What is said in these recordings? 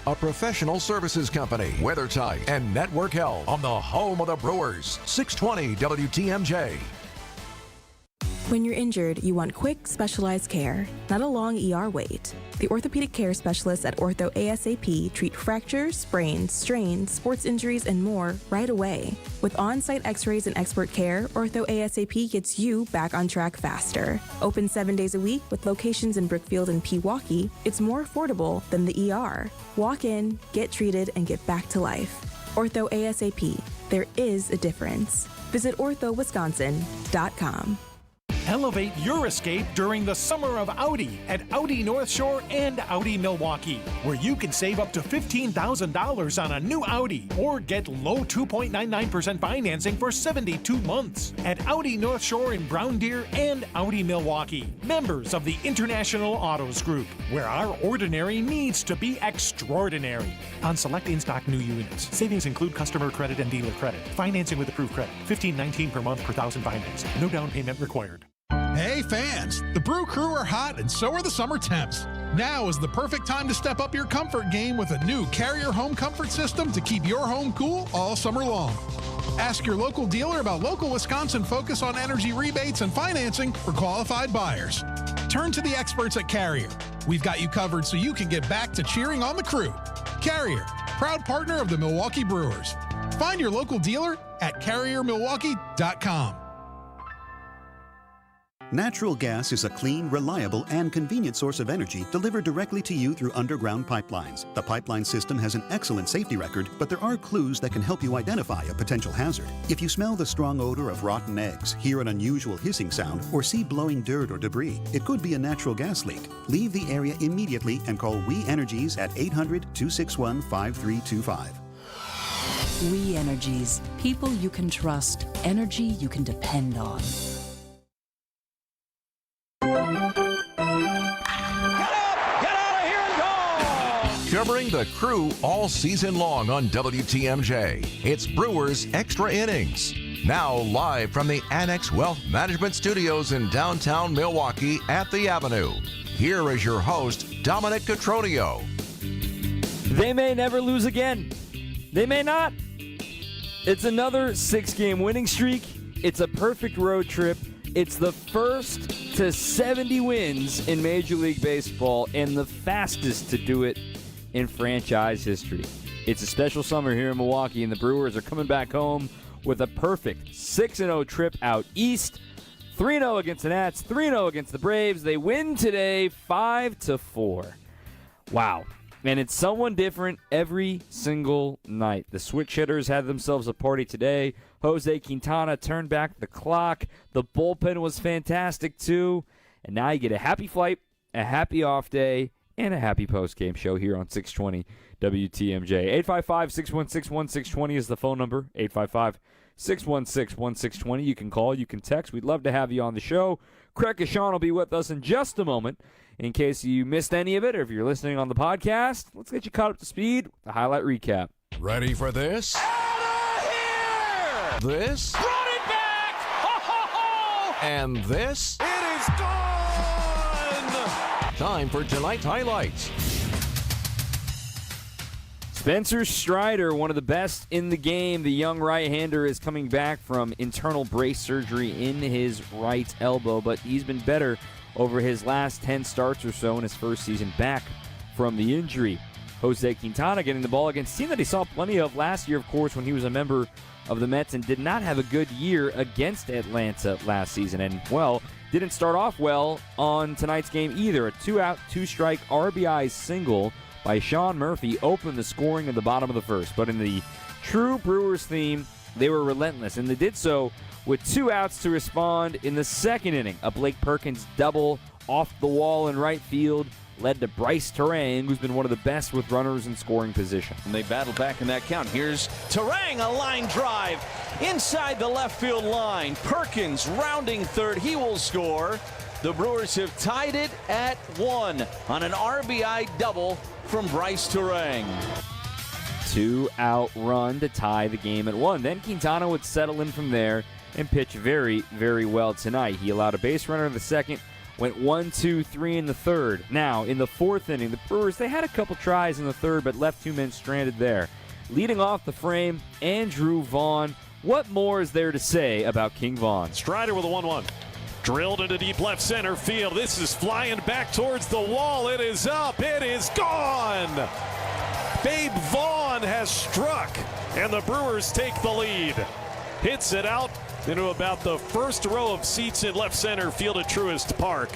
a professional services company. WeatherTight and Network Health on the home of the Brewers. 620 WTMJ. When you're injured, you want quick, specialized care, not a long ER wait. The orthopedic care specialists at Ortho ASAP treat fractures, sprains, strains, sports injuries, and more right away. With on-site x-rays and expert care, Ortho ASAP gets you back on track faster. Open 7 days a week with locations in Brookfield and Pewaukee, it's more affordable than the ER. Walk in, get treated, and get back to life. Ortho ASAP. There is a difference. Visit orthowisconsin.com. Elevate your escape during the summer of Audi at Audi North Shore and Audi Milwaukee, where you can save up to $15,000 on a new Audi or get low 2.99% financing for 72 months at Audi North Shore in Brown Deer and Audi Milwaukee, members of the International Autos Group, where our ordinary needs to be extraordinary. On select in-stock new units, savings include customer credit and dealer credit. Financing with approved credit, $15.19 per month per thousand finance. No down payment required. Hey fans, the Brew Crew are hot and so are the summer temps. Now is the perfect time to step up your comfort game with a new Carrier home comfort system to keep your home cool all summer long. Ask your local dealer about local Wisconsin focus on energy rebates and financing for qualified buyers. Turn to the experts at Carrier. We've got you covered so you can get back to cheering on the crew. Carrier, proud partner of the Milwaukee Brewers. Find your local dealer at carriermilwaukee.com. Natural gas is a clean, reliable, and convenient source of energy delivered directly to you through underground pipelines. The pipeline system has an excellent safety record, but there are clues that can help you identify a potential hazard. If you smell the strong odor of rotten eggs, hear an unusual hissing sound, or see blowing dirt or debris, it could be a natural gas leak. Leave the area immediately and call We Energies at 800-261-5325. We Energies. People you can trust. Energy you can depend on. Covering the crew all season long on WTMJ, it's Brewers Extra Innings. Now live from the Annex Wealth Management Studios in downtown Milwaukee at the Avenue. Here is your host, Dominic Cotroneo. They may never lose again. They may not. It's another 6-game winning streak. It's a perfect road trip. It's the first to 70 wins in Major League Baseball and the fastest to do it in franchise history. It's a special summer here in Milwaukee, and the Brewers are coming back home with a perfect 6-0 trip out east. 3-0 against the Nats, 3-0 against the Braves. They win today 5-4. Wow. And it's someone different every single night. The switch hitters had themselves a party today. Jose Quintana turned back the clock. The bullpen was fantastic, too. And now you get a happy flight, a happy off day, and a happy post-game show here on 620 WTMJ. 855-616-1620 is the phone number. 855-616-1620. You can call, you can text. We'd love to have you on the show. Craig and Sean will be with us in just a moment. In case you missed any of it, or if you're listening on the podcast, let's get you caught up to speed with the highlight recap. Ready for this? Out of here! This? Brought it back! Ho, ho, ho! And this? It is gone! Time for tonight's highlights. Spencer Strider, one of the best in the game. The young right-hander is coming back from internal brace surgery in his right elbow, but he's been better over his last 10 starts or so in his first season back from the injury. Jose Quintana getting the ball against a team that he saw plenty of last year, of course, when he was a member of the Mets and did not have a good year against Atlanta last season. And, well, didn't start off well on tonight's game either. A 2-out, 2-strike RBI single by Sean Murphy opened the scoring in the bottom of the first. But in the true Brewers theme, they were relentless, and they did so with 2 outs to respond in the second inning. A Blake Perkins double off the wall in right field led to Bryce Terang, who's been one of the best with runners in scoring position. And they battle back in that count. Here's Terang, a line drive inside the left field line. Perkins rounding third. He will score. The Brewers have tied it at 1 on an RBI double from Bryce Terang. 2-out run to tie the game at 1. Then Quintana would settle in from there and pitch very, very well tonight. He allowed a base runner in the second, went 1-2-3 in the third. Now, in the fourth inning, the Brewers, they had a couple tries in the third, but left 2 men stranded there. Leading off the frame, Andrew Vaughn. What more is there to say about King Vaughn? Strider with a 1-1. Drilled into deep left center field. This is flying back towards the wall. It is up. It is gone. Babe Vaughn has struck, and the Brewers take the lead. Hits it out into about the first row of seats in left center field at Truist Park.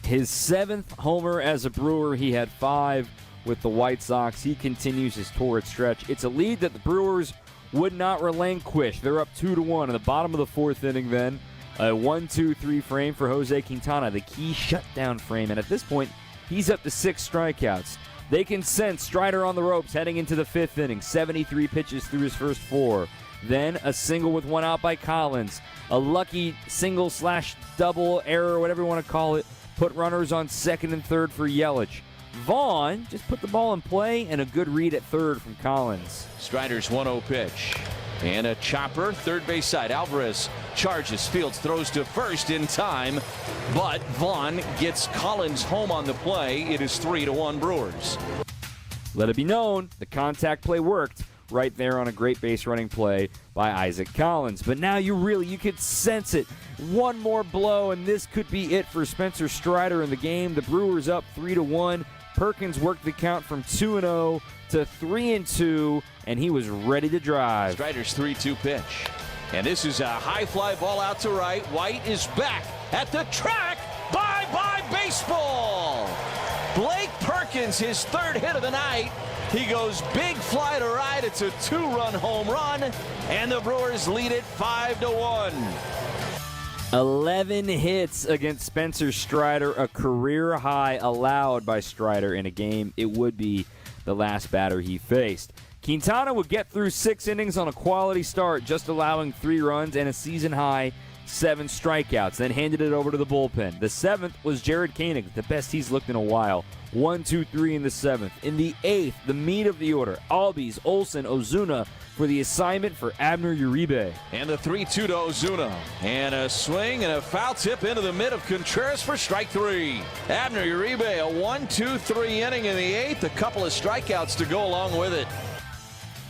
His 7th homer as a Brewer. He had 5 with the White Sox. He continues his torrid stretch. It's a lead that the Brewers would not relinquish. They're up 2-1 in the bottom of the fourth inning then. A 1-2-3 frame for Jose Quintana, the key shutdown frame. And at this point, he's up to 6 strikeouts. They can sense Strider on the ropes heading into the 5th inning. 73 pitches through his first 4. Then a single with 1 out by Collins. A lucky single/double error, whatever you want to call it, put runners on second and third for Yelich. Vaughn just put the ball in play and a good read at third from Collins. Strider's 1-0 pitch. And a chopper, third base side. Alvarez charges, fields, throws to first in time. But Vaughn gets Collins home on the play. It is 3-1 Brewers. Let it be known, the contact play worked right there on a great base running play by Isaac Collins. But now you could sense it. One more blow, and this could be it for Spencer Strider in the game. The Brewers up 3-1. Perkins worked the count from 2-0 to 3-2, and he was ready to drive. Strider's 3-2 pitch. And this is a high fly ball out to right. White is back at the track. Bye-bye baseball. Blake Perkins, his 3rd hit of the night. He goes big fly to right. It's a 2-run home run, and the Brewers lead it 5-1. 11 hits against Spencer Strider, a career high allowed by Strider in a game. It would be the last batter he faced. Quintana would get through 6 innings on a quality start, just allowing 3 runs and a season-high 7 strikeouts, then handed it over to the bullpen. The 7th was Jared Koenig, the best he's looked in a while. 1-2-3 in the 7th. In the 8th, the meat of the order, Albies, Olsen, Ozuna for the assignment for Abner Uribe. And the 3-2 to Ozuna. And a swing and a foul tip into the mid of Contreras for strike 3. Abner Uribe, a 1-2-3 inning in the 8th. A couple of strikeouts to go along with it.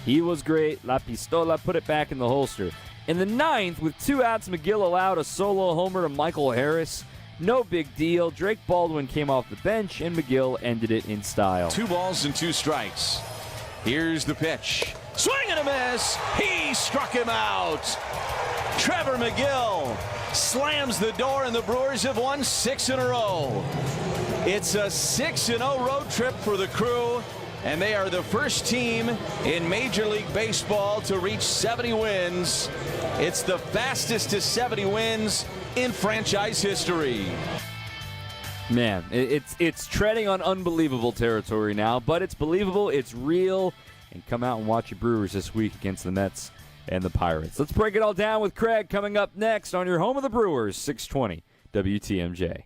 He was great. La Pistola put it back in the holster. In the 9th, with 2 outs, McGill allowed a solo homer to Michael Harris. No big deal. Drake Baldwin came off the bench, and McGill ended it in style. 2 balls and 2 strikes. Here's the pitch. Swing and a miss. He struck him out. Trevor McGill slams the door, and the Brewers have won 6 in a row. It's a 6-0 road trip for the Crew, and they are the first team in Major League Baseball to reach 70 wins. It's the fastest to 70 wins in franchise history. Man, it's treading on unbelievable territory now, but it's believable, it's real, and come out and watch your Brewers this week against the Mets and the Pirates. Let's break it all down with Craig coming up next on your home of the Brewers, 620 WTMJ.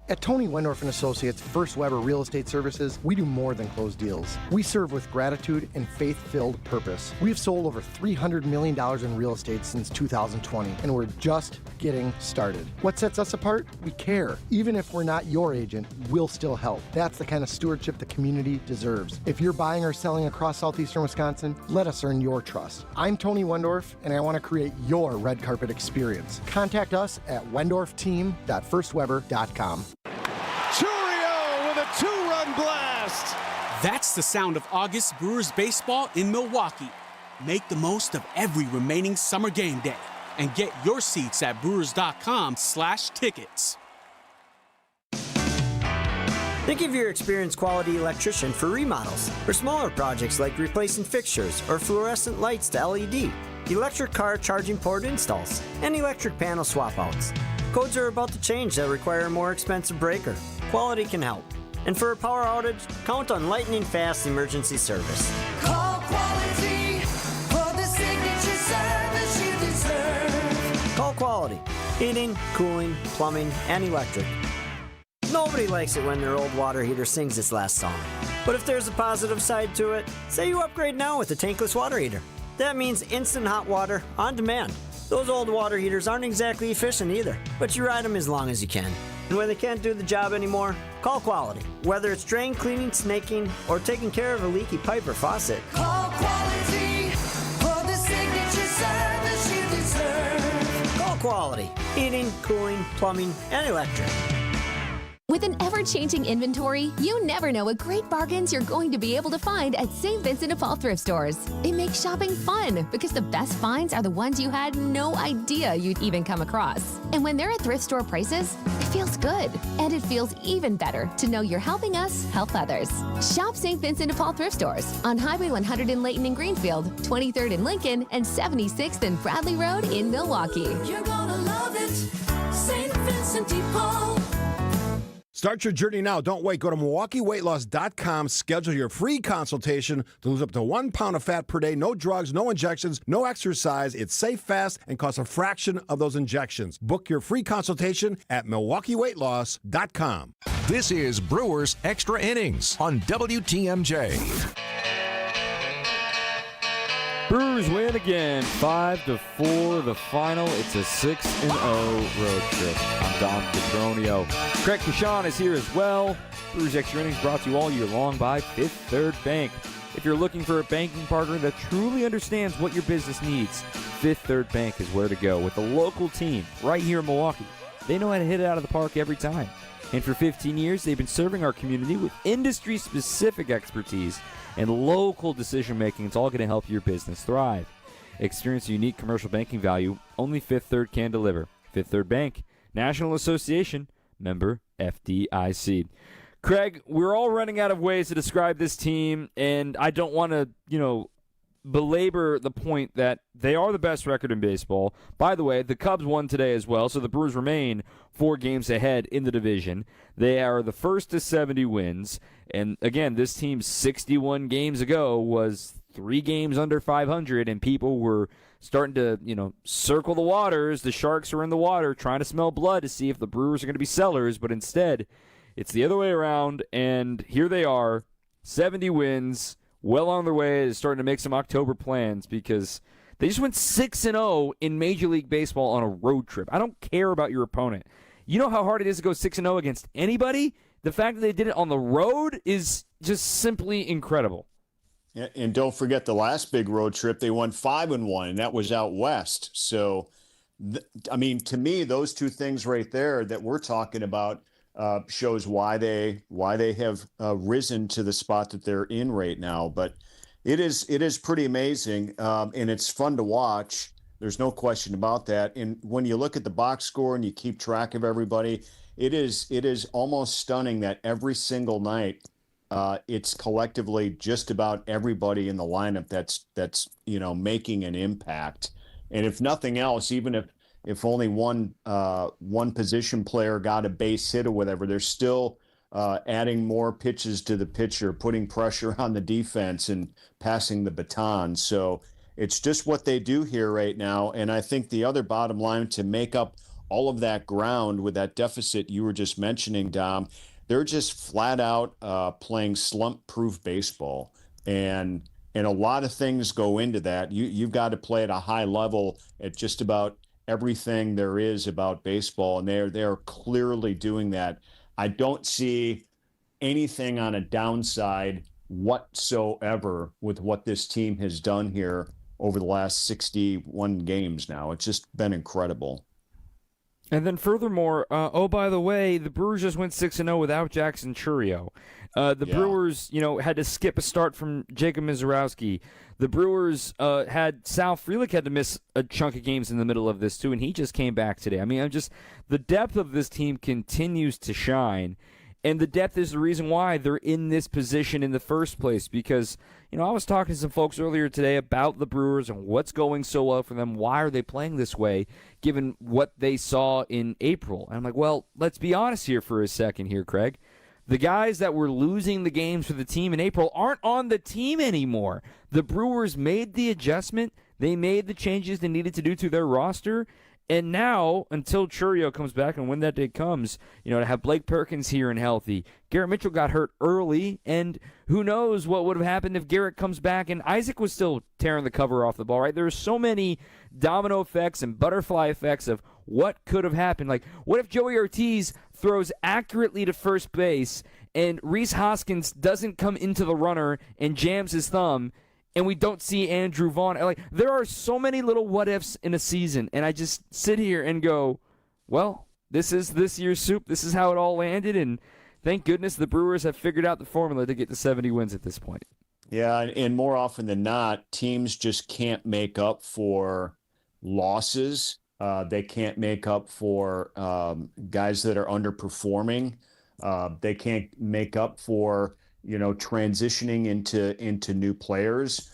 At Tony Wendorf & Associates First Weber Real Estate Services, we do more than close deals. We serve with gratitude and faith-filled purpose. We have sold over $300 million in real estate since 2020, and we're just getting started. What sets us apart? We care. Even if we're not your agent, we'll still help. That's the kind of stewardship the community deserves. If you're buying or selling across southeastern Wisconsin, let us earn your trust. I'm Tony Wendorf, and I want to create your red carpet experience. Contact us at wendorfteam.firstweber.com. With a 2-run blast. That's the sound of August Brewers baseball in Milwaukee. Make the most of every remaining summer game day and get your seats at brewers.com/tickets. Think of your experienced quality electrician for remodels or smaller projects like replacing fixtures or fluorescent lights to LED, electric car charging port installs, and electric panel swap outs. Codes are about to change that require a more expensive breaker. Quality can help. And for a power outage, count on lightning fast emergency service. Call Quality for the signature service you deserve. Call Quality. Heating, cooling, plumbing, and electric. Nobody likes it when their old water heater sings its last song. But if there's a positive side to it, say you upgrade now with a tankless water heater. That means instant hot water on demand. Those old water heaters aren't exactly efficient either, but you ride them as long as you can. And when they can't do the job anymore, call Quality. Whether it's drain cleaning, snaking, or taking care of a leaky pipe or faucet. Call Quality for the signature service you deserve. Call Quality. Heating, cooling, plumbing, and electric. With an ever-changing inventory, you never know what great bargains you're going to be able to find at St. Vincent de Paul thrift stores. It makes shopping fun because the best finds are the ones you had no idea you'd even come across. And when they're at thrift store prices, it feels good. And it feels even better to know you're helping us help others. Shop St. Vincent de Paul thrift stores on Highway 100 in Layton and Greenfield, 23rd in Lincoln, and 76th and Bradley Road in Milwaukee. You're gonna love it, St. Vincent de Paul. Start your journey now. Don't wait. Go to MilwaukeeWeightLoss.com. Schedule your free consultation to lose up to 1 pound of fat per day. No drugs, no injections, no exercise. It's safe, fast, and costs a fraction of those injections. Book your free consultation at MilwaukeeWeightLoss.com. This is Brewers Extra Innings on WTMJ. Brewers win again, 5-4 the final. It's a 6-0 road trip. I'm Dom Cotroneo. Craig Kashan is here as well. Brewers Extra Innings brought to you all year long by Fifth Third Bank. If you're looking for a banking partner that truly understands what your business needs, Fifth Third Bank is where to go. With a local team right here in Milwaukee, they know how to hit it out of the park every time. And for 15 years, they've been serving our community with industry-specific expertise and local decision-making. It's all going to help your business thrive. Experience the unique commercial banking value only Fifth Third can deliver. Fifth Third Bank, National Association, member FDIC. Craig, we're all running out of ways to describe this team, and I don't want to, belabor the point that they are the best record in baseball. By the way, the Cubs won today as well, so the Brewers remain 4 games ahead in the division. They are the first to 70 wins, and again, this team 61 games ago was 3 games under 500, and people were starting to, circle the waters. The sharks are in the water trying to smell blood to see if the Brewers are going to be sellers, but instead, it's the other way around, and here they are, 70 wins, well on their way to starting to make some October plans because they just went 6-0 in Major League Baseball on a road trip. I don't care about your opponent. You know how hard it is to go 6-0 against anybody? The fact that they did it on the road is just simply incredible. Yeah, and don't forget the last big road trip, they won 5-1, and that was out west. So, to me, those two things right there that we're talking about shows why they have risen to the spot that they're in right now. But it is pretty amazing, and it's fun to watch. There's no question about that. And when you look at the box score and you keep track of everybody, it is almost stunning that every single night it's collectively just about everybody in the lineup that's making an impact. And if nothing else, even if only one position player got a base hit or whatever, they're still adding more pitches to the pitcher, putting pressure on the defense and passing the baton. So it's just what they do here right now. And I think the other bottom line to make up all of that ground with that deficit you were just mentioning, Dom, they're just flat out playing slump-proof baseball. And a lot of things go into that. You've got to play at a high level at just about everything there is about baseball, and they're clearly doing that. I don't see anything on a downside whatsoever with what this team has done here over the last 61 games now. It's just been incredible. And then furthermore, by the way, the Brewers just went 6-0 without Jackson Chourio. Brewers, had to skip a start from Jacob Mizorowski. The Brewers had Sal Frelick had to miss a chunk of games in the middle of this too, and he just came back today. The depth of this team continues to shine, and the depth is the reason why they're in this position in the first place. Because I was talking to some folks earlier today about the Brewers and what's going so well for them. Why are they playing this way, given what they saw in April? And I'm like, well, let's be honest here for a second here, Craig. The guys that were losing the games for the team in April aren't on the team anymore. The Brewers made the adjustment. They made the changes they needed to do to their roster, And now, until Chourio comes back, and when that day comes, to have Blake Perkins here and healthy. Garrett Mitchell got hurt early, and who knows what would have happened if Garrett comes back and Isaac was still tearing the cover off the ball, right? There's so many domino effects and butterfly effects of what could have happened. Like, what if Joey Ortiz throws accurately to first base and Rhys Hoskins doesn't come into the runner and jams his thumb, and we don't see Andrew Vaughn? Like, there are so many little what-ifs in a season, and I just sit here and go, well, this is this year's soup. This is how it all landed, and thank goodness the Brewers have figured out the formula to get to 70 wins at this point. Yeah, and more often than not, teams just can't make up for losses. They can't make up for guys that are underperforming. They can't make up for transitioning into new players.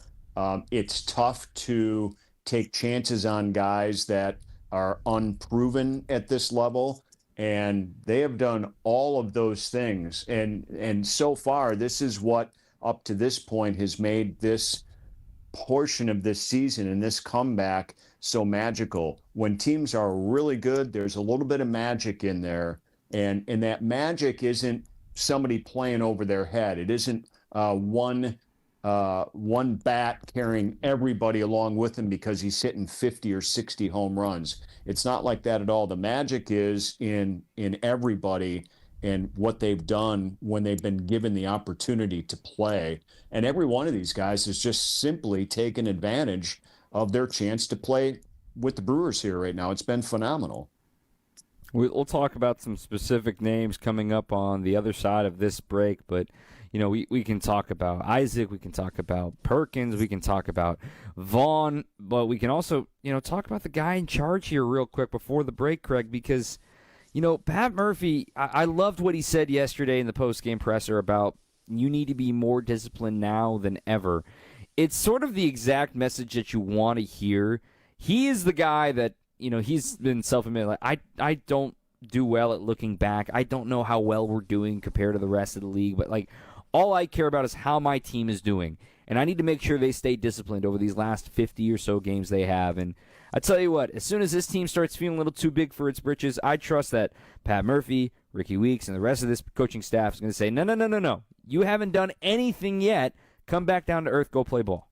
It's tough to take chances on guys that are unproven at this level, and they have done all of those things. And so far, this is what up to this point has made this portion of this season and this comeback so magical. When teams are really good, there's a little bit of magic in there, and that magic isn't somebody playing over their head. It isn't one bat carrying everybody along with him because he's hitting 50 or 60 home runs. It's not like that at all. The magic is in everybody and what they've done when they've been given the opportunity to play. And every one of these guys has just simply taken advantage of their chance to play with the Brewers here right now. It's been phenomenal. We'll talk about some specific names coming up on the other side of this break, but we can talk about Isaac, we can talk about Perkins, we can talk about Vaughn, but we can also talk about the guy in charge here real quick before the break, Craig, because Pat Murphy, I loved what he said yesterday in the post-game presser about you need to be more disciplined now than ever. It's sort of the exact message that you want to hear. He is the guy that he's been self-admitted. Like, I don't do well at looking back. I don't know how well we're doing compared to the rest of the league, but all I care about is how my team is doing, and I need to make sure they stay disciplined over these last 50 or so games they have. And I tell you what, as soon as this team starts feeling a little too big for its britches, I trust that Pat Murphy, Ricky Weeks, and the rest of this coaching staff is going to say, no. You haven't done anything yet. Come back down to earth. Go play ball.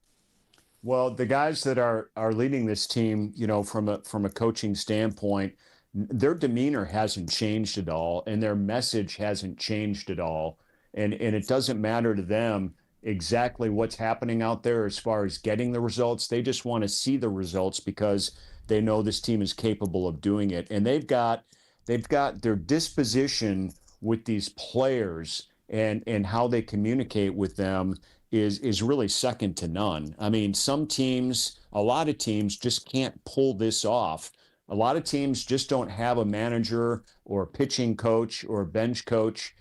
Well, the guys that are leading this team, from a coaching standpoint, their demeanor hasn't changed at all, and their message hasn't changed at all. And it doesn't matter to them exactly what's happening out there as far as getting the results. They just want to see the results because they know this team is capable of doing it. And they've got their disposition with these players and how they communicate with them is really second to none. I mean, a lot of teams just can't pull this off. A lot of teams just don't have a manager or a pitching coach or a bench coach,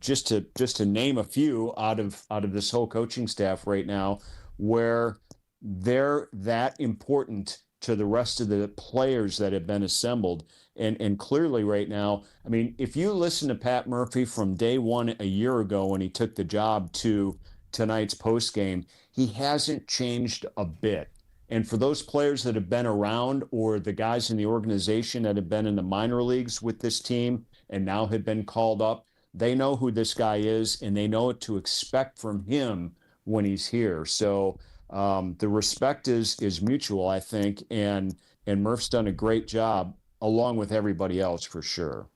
just to name a few out of this whole coaching staff right now, where they're that important to the rest of the players that have been assembled. And clearly right now, I mean, if you listen to Pat Murphy from day one a year ago when he took the job to tonight's postgame, he hasn't changed a bit. And for those players that have been around, or the guys in the organization that have been in the minor leagues with this team and now have been called up, they know who this guy is and they know what to expect from him when he's here. So the respect is mutual, I think, and Murph's done a great job along with everybody else for sure.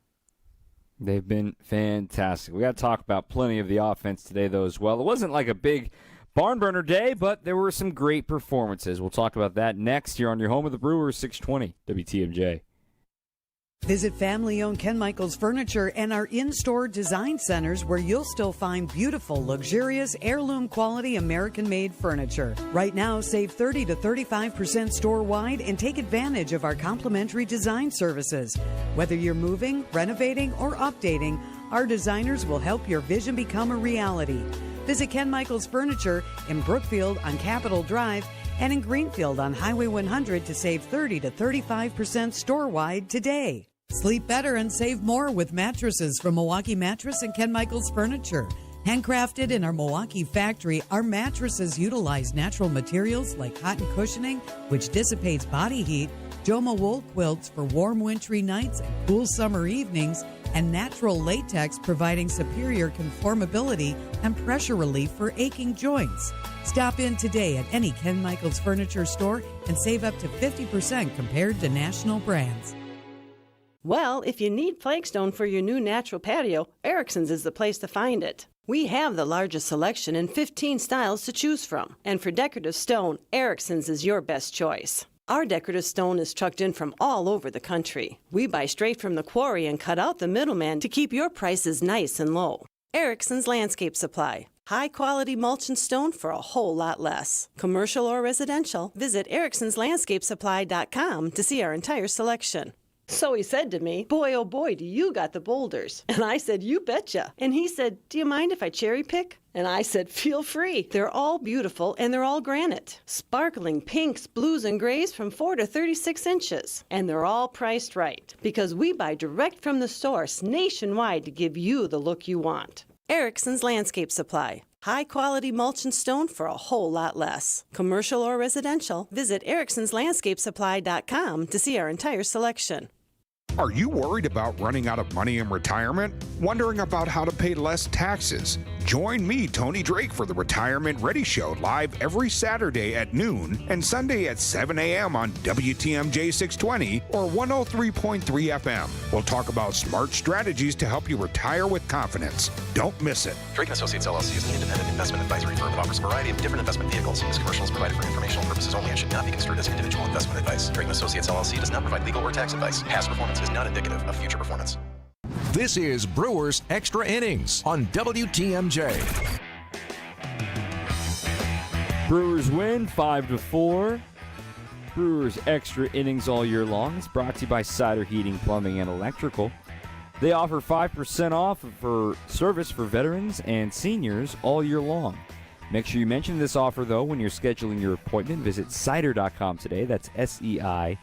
They've been fantastic. We got to talk about plenty of the offense today, though, as well. It wasn't like a big barn burner day, but there were some great performances. We'll talk about that next here on your home of the Brewers, 620 WTMJ. Visit family-owned Ken Michaels Furniture and our in-store design centers, where you'll still find beautiful, luxurious, heirloom-quality American-made furniture. Right now, save 30 to 35% store-wide and take advantage of our complimentary design services. Whether you're moving, renovating, or updating, our designers will help your vision become a reality. Visit Ken Michaels Furniture in Brookfield on Capitol Drive and in Greenfield on Highway 100 to save 30 to 35% store-wide today. Sleep better and save more with mattresses from Milwaukee Mattress and Ken Michaels Furniture. Handcrafted in our Milwaukee factory, our mattresses utilize natural materials like cotton cushioning, which dissipates body heat, Joma wool quilts for warm wintry nights and cool summer evenings, and natural latex providing superior conformability and pressure relief for aching joints. Stop in today at any Ken Michaels Furniture store and save up to 50% compared to national brands. Well, if you need flagstone for your new natural patio, Erickson's is the place to find it. We have the largest selection and 15 styles to choose from. And for decorative stone, Erickson's is your best choice. Our decorative stone is trucked in from all over the country. We buy straight from the quarry and cut out the middleman to keep your prices nice and low. Erickson's Landscape Supply. High-quality mulch and stone for a whole lot less. Commercial or residential, visit ericksonslandscapesupply.com to see our entire selection. So he said to me, "Boy, oh boy, do you got the boulders." And I said, "You betcha." And he said, "Do you mind if I cherry pick?" And I said, "Feel free. They're all beautiful and they're all granite. Sparkling pinks, blues, and grays from 4 to 36 inches. And they're all priced right because we buy direct from the source nationwide to give you the look you want." Erickson's Landscape Supply. High-quality mulch and stone for a whole lot less. Commercial or residential, visit ericksonslandscapesupply.com to see our entire selection. Are you worried about running out of money in retirement? Wondering about how to pay less taxes? Join me, Tony Drake, for the Retirement Ready Show live every Saturday at noon and Sunday at 7 a.m. on WTMJ 620 or 103.3 FM. We'll talk about smart strategies to help you retire with confidence. Don't miss it. Drake & Associates LLC is an independent investment advisory firm that offers a variety of different investment vehicles. This commercial is provided for informational purposes only and should not be construed as individual investment advice. Drake & Associates LLC does not provide legal or tax advice. Past performance is not indicative of future performance. This is Brewers Extra Innings on WTMJ. Brewers win 5-4. Brewers Extra Innings all year long. It's brought to you by Cider Heating, Plumbing, and Electrical. They offer 5% off for service for veterans and seniors all year long. Make sure you mention this offer, though, when you're scheduling your appointment. Visit cider.com today. That's SEIDER.com.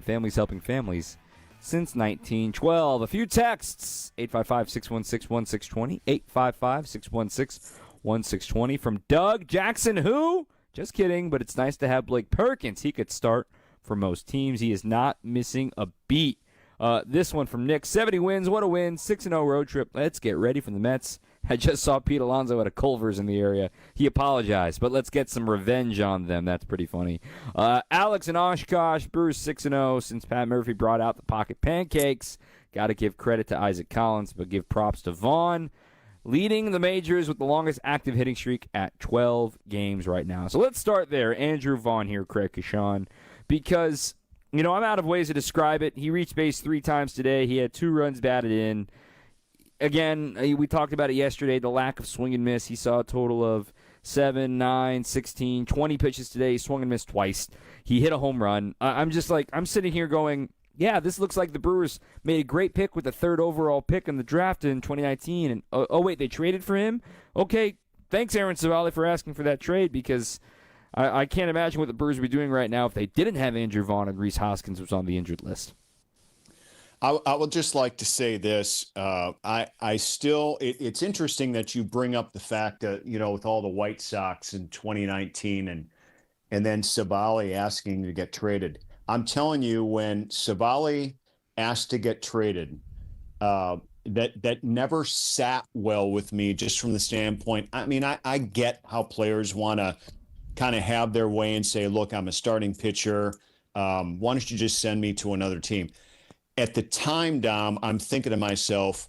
Families helping families since 1912. A few texts. 855-616-1620. 855-616-1620 from Doug Jackson, who? Just kidding, but it's nice to have Blake Perkins. He could start for most teams. He is not missing a beat. This one from Nick. 70 wins. What a win. 6-0 road trip. Let's get ready for the Mets. I just saw Pete Alonso at a Culver's in the area. He apologized, but let's get some revenge on them. That's pretty funny. Alex and Oshkosh, Brewers 6-0 since Pat Murphy brought out the pocket pancakes. Got to give credit to Isaac Collins, but give props to Vaughn, leading the majors with the longest active hitting streak at 12 games right now. So let's start there. Andrew Vaughn here, Craig Kashan, because, I'm out of ways to describe it. He reached base 3 times today. He had 2 runs batted in. Again, we talked about it yesterday, the lack of swing and miss. He saw a total of 7, 9, 16, 20 pitches today. He swung and missed twice. He hit a home run. I'm sitting here going, yeah, this looks like the Brewers made a great pick with the 3rd overall pick in the draft in 2019. And wait, they traded for him? Okay, thanks, Aaron Savali, for asking for that trade, because I can't imagine what the Brewers would be doing right now if they didn't have Andrew Vaughn and Rhys Hoskins was on the injured list. I would just like to say this. It's interesting that you bring up the fact that, with all the White Sox in 2019 and then Savali asking to get traded. I'm telling you, when Savali asked to get traded, that never sat well with me, just from the standpoint. I mean, I get how players want to kind of have their way and say, look, I'm a starting pitcher. Why don't you just send me to another team? At the time, Dom, I'm thinking to myself,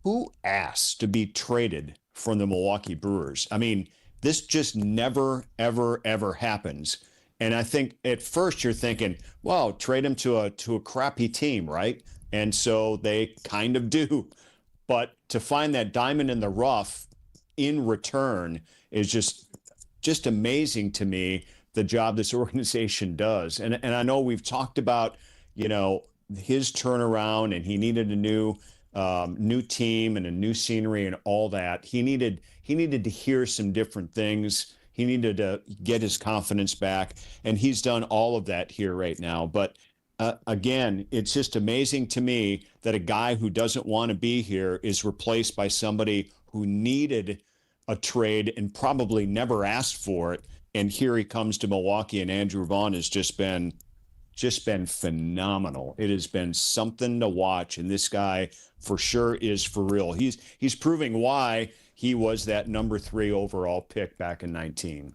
who asked to be traded from the Milwaukee Brewers? I mean, this just never, ever, ever happens. And I think at first you're thinking, well, trade him to a crappy team, right? And so they kind of do. But to find that diamond in the rough in return is just amazing to me, the job this organization does. And I know we've talked about, his turnaround, and he needed a new team and a new scenery and all that. He needed to hear some different things. He needed to get his confidence back, and he's done all of that here right now. But again, it's just amazing to me that a guy who doesn't want to be here is replaced by somebody who needed a trade and probably never asked for it. And here he comes to Milwaukee, and Andrew Vaughn has just been just been phenomenal. It has been something to watch, and this guy for sure is for real. He's proving why he was that number 3 overall pick back in 19.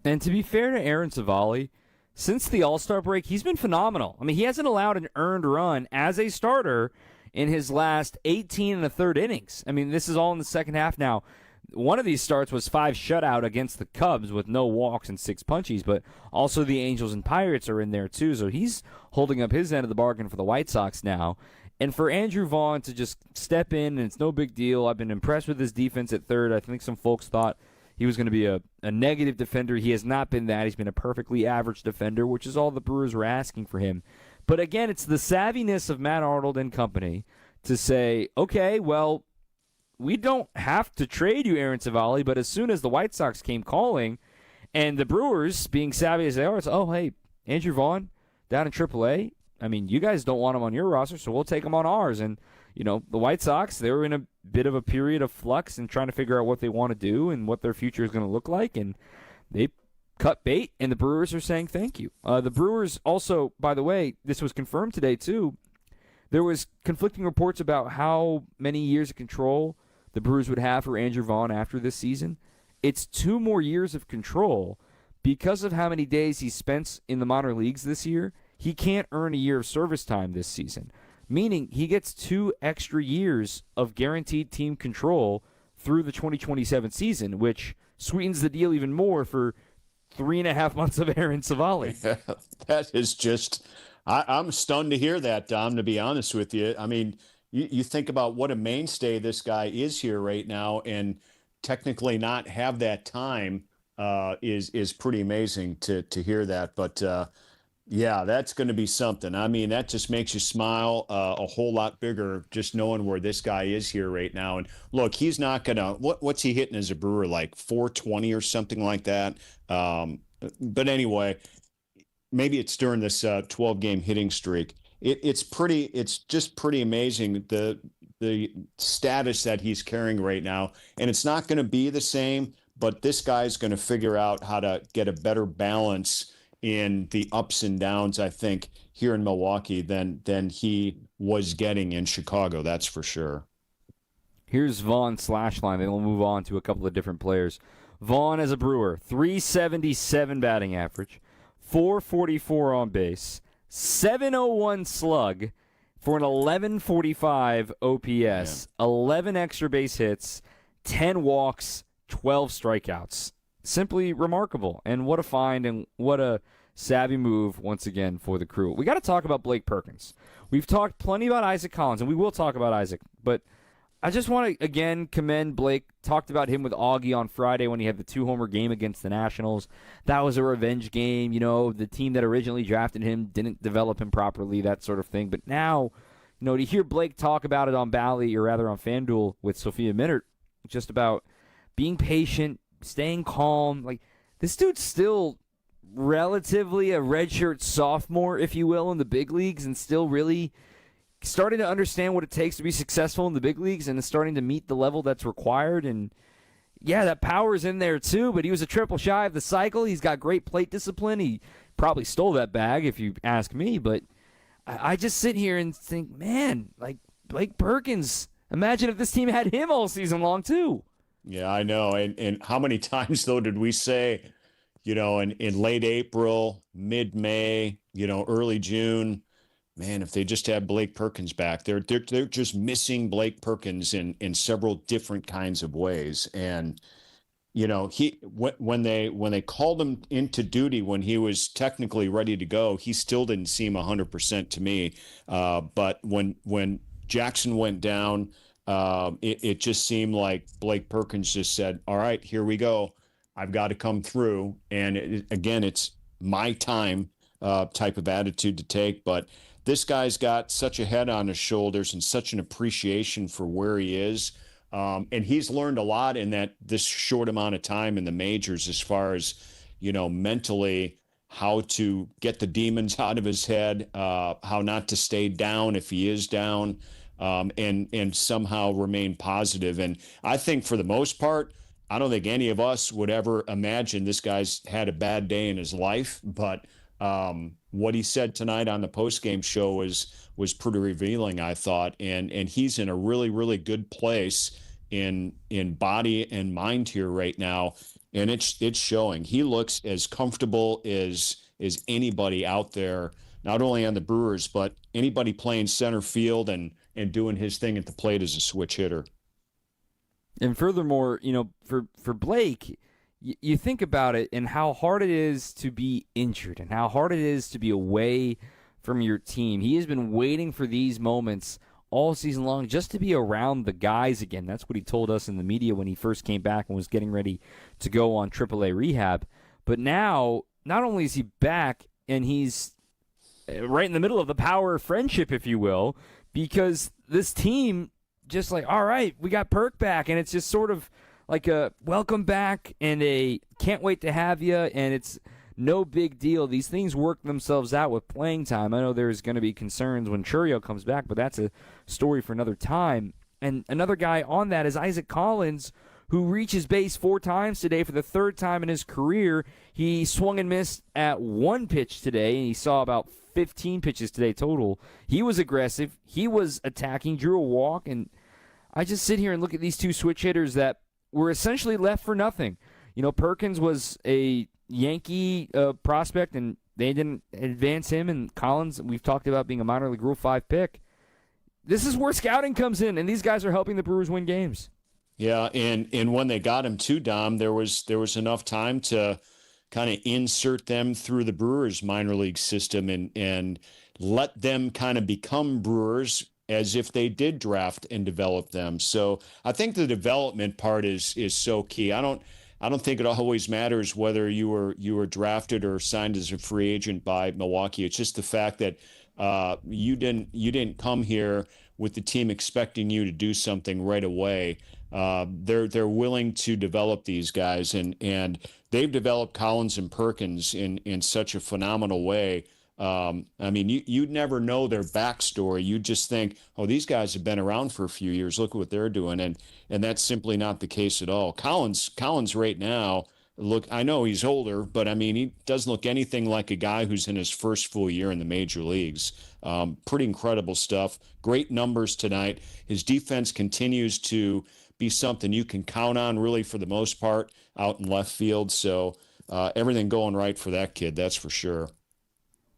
And to be fair to Aaron Savali, since the All-Star break, he's been phenomenal. I mean, he hasn't allowed an earned run as a starter in his last 18 and a third innings. I mean, this is all in the second half now. One of these starts was 5 shutout against the Cubs with no walks and 6 punchies, but also the Angels and Pirates are in there too, so he's holding up his end of the bargain for the White Sox now. And for Andrew Vaughn to just step in, and it's no big deal. I've been impressed with his defense at third. I think some folks thought he was going to be a negative defender. He has not been that. He's been a perfectly average defender, which is all the Brewers were asking for him. But again, it's the savviness of Matt Arnold and company to say, okay, well, we don't have to trade you, Aaron Savali, but as soon as the White Sox came calling, and the Brewers, being savvy as they are, it's, oh, hey, Andrew Vaughn down in AAA, I mean, you guys don't want him on your roster, so we'll take him on ours. And, the White Sox, they were in a bit of a period of flux and trying to figure out what they want to do and what their future is going to look like, and they cut bait, and the Brewers are saying thank you. The Brewers also, by the way, this was confirmed today too, there was conflicting reports about how many years of control the Brewers would have for Andrew Vaughn after this season. It's 2 more years of control. Because of how many days he spent in the minor leagues this year, he can't earn a year of service time this season, meaning he gets 2 extra years of guaranteed team control through the 2027 season, which sweetens the deal even more for 3.5 months of Aaron Savali. Yeah, that is just, I'm stunned to hear that, Dom, to be honest with you. I mean, you think about what a mainstay this guy is here right now, and technically not have that time is pretty amazing to hear that. But yeah, that's going to be something. I mean, that just makes you smile a whole lot bigger just knowing where this guy is here right now. And look, he's not going to, what's he hitting as a Brewer, like 420 or something like that? But anyway, maybe it's during this 12-game hitting streak. It's just pretty amazing the status that he's carrying right now. And it's not going to be the same, but this guy's going to figure out how to get a better balance in the ups and downs, I think, here in Milwaukee than he was getting in Chicago. That's for sure. Here's Vaughn's slash line. Then we'll move on to a couple of different players. Vaughn as a Brewer, 377 batting average, 444 on base, 701 slug for an 1145 OPS, 11 extra base hits, 10 walks, 12 strikeouts. Simply remarkable. And what a find and what a savvy move once again for the Crew. We got to talk about Blake Perkins. We've talked plenty about Isaac Collins, and we will talk about Isaac, but I just want to, again, commend Blake. Talked about him with Augie on Friday when he had the 2-homer game against the Nationals. That was a revenge game. The team that originally drafted him didn't develop him properly, that sort of thing. But now, to hear Blake talk about it on Bally, or rather on FanDuel with Sophia Minert, just about being patient, staying calm. Like, this dude's still relatively a redshirt sophomore, if you will, in the big leagues, and still really starting to understand what it takes to be successful in the big leagues and is starting to meet the level that's required. And yeah, that power's in there too, but he was a triple shy of the cycle. He's got great plate discipline. He probably stole that bag if you ask me, but I just sit here and think, man, like Blake Perkins, imagine if this team had him all season long too. Yeah, I know. And how many times though did we say, in late April, mid-May, early June, man, if they just had Blake Perkins back, they're just missing Blake Perkins in several different kinds of ways. And when they called him into duty when he was technically ready to go, he still didn't seem 100% to me. But when Jackson went down, it just seemed like Blake Perkins just said, "All right, here we go. I've got to come through." And it's my time type of attitude to take, but this guy's got such a head on his shoulders and such an appreciation for where he is. And he's learned a lot in this short amount of time in the majors as far as, mentally how to get the demons out of his head, how not to stay down if he is down, and somehow remain positive. And I think for the most part, I don't think any of us would ever imagine this guy's had a bad day in his life, but What he said tonight on the postgame show was pretty revealing, I thought, and he's in a really, really good place in body and mind here right now, and it's showing. He looks as comfortable as anybody out there, not only on the Brewers, but anybody playing center field and doing his thing at the plate as a switch hitter. And furthermore, for Blake, you think about it and how hard it is to be injured and how hard it is to be away from your team. He has been waiting for these moments all season long just to be around the guys again. That's what he told us in the media when he first came back and was getting ready to go on AAA rehab. But now, not only is he back and he's right in the middle of the power of friendship, if you will, because this team just like, all right, we got Perk back, and it's just sort of like a welcome back and a can't wait to have you, and it's no big deal. These things work themselves out with playing time. I know there's going to be concerns when Churio comes back, but that's a story for another time. And another guy on that is Isaac Collins, who reaches base 4 times today for the 3rd time in his career. He swung and missed at 1 pitch today, and he saw about 15 pitches today total. He was aggressive. He was attacking, drew a walk, and I just sit here and look at these 2 switch hitters that were essentially left for nothing. Perkins was a Yankee prospect, and they didn't advance him. And Collins, we've talked about being a minor league Rule 5 pick. This is where scouting comes in, and these guys are helping the Brewers win games. Yeah, and when they got him too, Dom, there was enough time to kind of insert them through the Brewers minor league system and let them kind of become Brewers as if they did draft and develop them. So I think the development part is so key. I don't think it always matters whether you were drafted or signed as a free agent by Milwaukee. It's just the fact that you didn't come here with the team expecting you to do something right away. They're willing to develop these guys, and they've developed Collins and Perkins in such a phenomenal way. You'd never know their backstory. You just think, oh, these guys have been around for a few years. Look what they're doing, and that's simply not the case at all. Collins right now, look, I know he's older, but he doesn't look anything like a guy who's in his first full year in the major leagues. Pretty incredible stuff. Great numbers tonight. His defense continues to be something you can count on, really, for the most part, out in left field. So everything going right for that kid, that's for sure.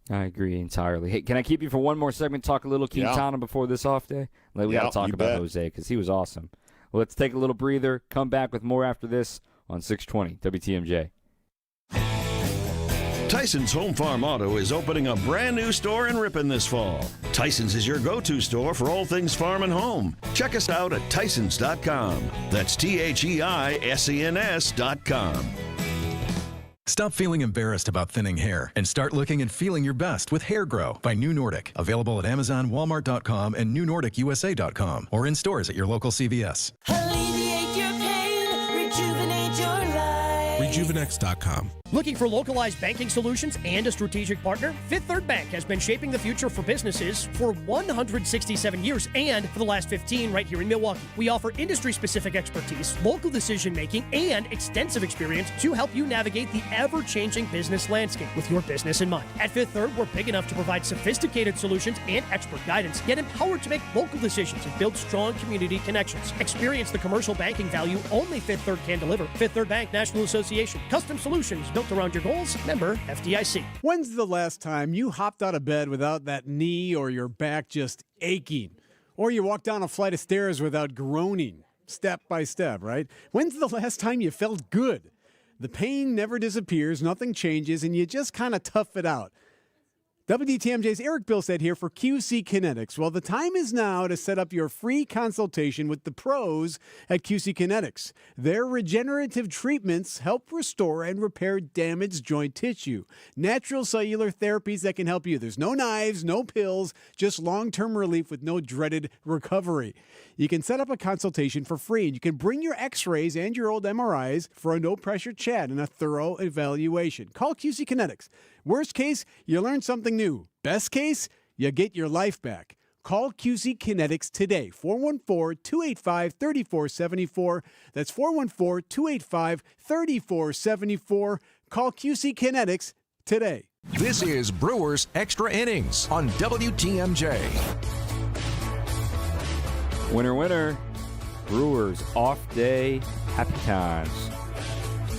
I agree entirely. Hey, can I keep you for one more segment, talk a little Quintana before this off day? We got to talk about Jose because he was awesome. Well, let's take a little breather, come back with more after this on 620 WTMJ. Tyson's Home Farm Auto is opening a brand new store in Ripon this fall. Tyson's is your go-to store for all things farm and home. Check us out at Tysons.com. That's THEISENS.com. Stop feeling embarrassed about thinning hair and start looking and feeling your best with Hair Grow by New Nordic. Available at Amazon, Walmart.com, and NewNordicUSA.com, or in stores at your local CVS. Alleviate your pain, rejuvenate your life. Rejuvenex.com. Looking for localized banking solutions and a strategic partner? Fifth Third Bank has been shaping the future for businesses for 167 years and for the last 15 right here in Milwaukee. We offer industry-specific expertise, local decision-making, and extensive experience to help you navigate the ever-changing business landscape with your business in mind. At Fifth Third, we're big enough to provide sophisticated solutions and expert guidance, yet empowered to make local decisions and build strong community connections. Experience the commercial banking value only Fifth Third can deliver. Fifth Third Bank National Association. Custom solutions built around your goals. Member FDIC. When's the last time you hopped out of bed without that knee or your back just aching? Or you walked down a flight of stairs without groaning, step by step, right? When's the last time you felt good? The pain never disappears, nothing changes, and you just kind of tough it out. WDTMJ's Eric Bilstead here for QC Kinetics. Well, the time is now to set up your free consultation with the pros at QC Kinetics. Their regenerative treatments help restore and repair damaged joint tissue. Natural cellular therapies that can help you. There's no knives, no pills, just long-term relief with no dreaded recovery. You can set up a consultation for free, and you can bring your x-rays and your old MRIs for a no-pressure chat and a thorough evaluation. Call QC Kinetics. Worst case, you learn something new. Best case, you get your life back. Call QC Kinetics today, 414-285-3474. That's 414-285-3474. Call QC Kinetics today. This is Brewers Extra Innings on WTMJ. Winner, winner. Brewers off day. Happy times.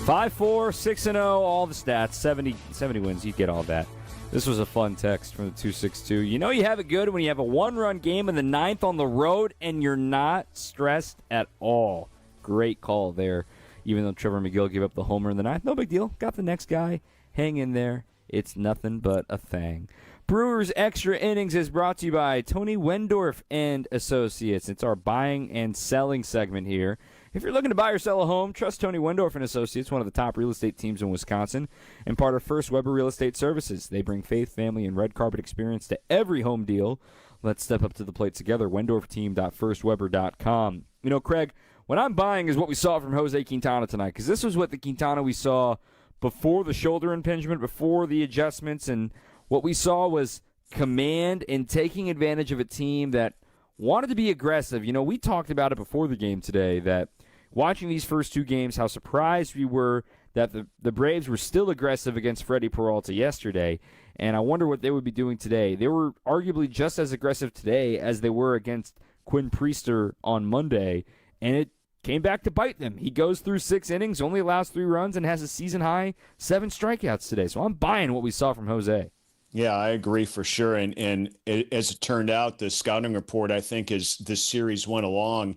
5-4, 6-0, all the stats. 70 wins. You get all that. This was a fun text from the 262. You know you have it good when you have a one-run game in the ninth on the road and you're not stressed at all. Great call there. Even though Trevor McGill gave up the homer in the ninth, no big deal. Got the next guy. Hang in there. It's nothing but a thing. Brewers Extra Innings is brought to you by Tony Wendorf and Associates. It's our buying and selling segment here. If you're looking to buy or sell a home, trust Tony Wendorf and Associates, one of the top real estate teams in Wisconsin, and part of First Weber Real Estate Services. They bring faith, family, and red carpet experience to every home deal. Let's step up to the plate together. WendorfTeam.firstweber.com. You know, Craig, what I'm buying is what we saw from Jose Quintana tonight, because this was what the Quintana we saw before the shoulder impingement, before the adjustments, and what we saw was command and taking advantage of a team that wanted to be aggressive. You know, we talked about it before the game today, that watching these first two games, how surprised we were that the Braves were still aggressive against Freddie Peralta yesterday, and I wonder what they would be doing today. They were arguably just as aggressive today as they were against Quinn Priester on Monday, and it came back to bite them. He goes through 6 innings, only allows 3 runs, and has a season-high 7 strikeouts today. So I'm buying what we saw from Jose. Yeah, I agree for sure. And as it turned out, the scouting report, I think, as this series went along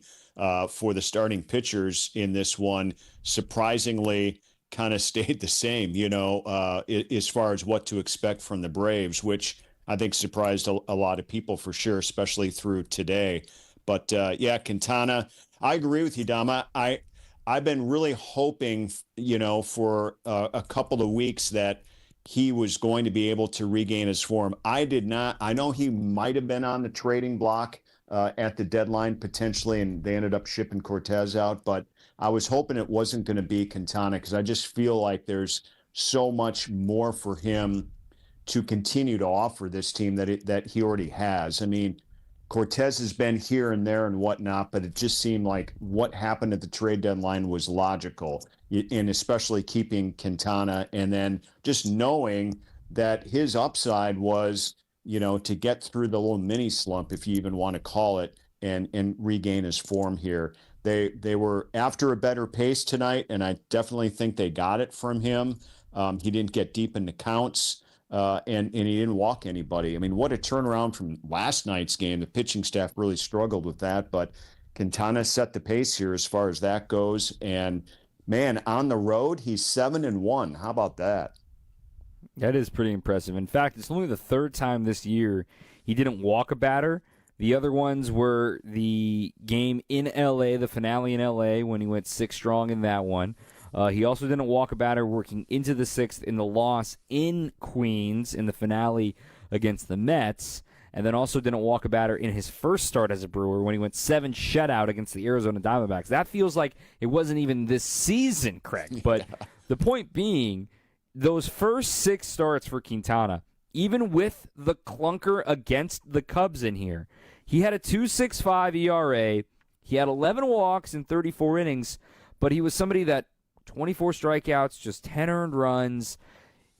for the starting pitchers in this one, surprisingly kind of stayed the same, you know, as far as what to expect from the Braves, which I think surprised a lot of people for sure, especially through today. But, yeah, Quintana, I agree with you, Dom. I've been really hoping, you know, for a couple of weeks that he was going to be able to regain his form. I did not. I know he might have been on the trading block at the deadline potentially, and they ended up shipping Cortez out. But I was hoping it wasn't going to be Quintana, because I just feel like there's so much more for him to continue to offer this team that he already has. I mean, Cortez has been here and there and whatnot, but it just seemed like what happened at the trade deadline was logical, and especially keeping Quintana, and then just knowing that his upside was, you know, to get through the little mini slump, if you even want to call it, and regain his form here. They were after a better pace tonight, and I definitely think they got it from him. He didn't get deep into counts. And he didn't walk anybody. I mean, what a turnaround from last night's game. The pitching staff really struggled with that, but Quintana set the pace here as far as that goes. And, man, on the road, he's 7-1. How about that? That is pretty impressive. In fact, it's only the third time this year he didn't walk a batter. The other ones were the game in L.A., the finale in L.A., when he went 6 strong in that one. He also didn't walk a batter working into the 6th in the loss in Queens in the finale against the Mets, and then also didn't walk a batter in his first start as a Brewer when he went 7 shutout against the Arizona Diamondbacks. That feels like it wasn't even this season, Craig. But the point being, those first 6 starts for Quintana, even with the clunker against the Cubs in here, he had a 2.65 ERA. He had 11 walks in 34 innings, but he was somebody that 24 strikeouts, just 10 earned runs.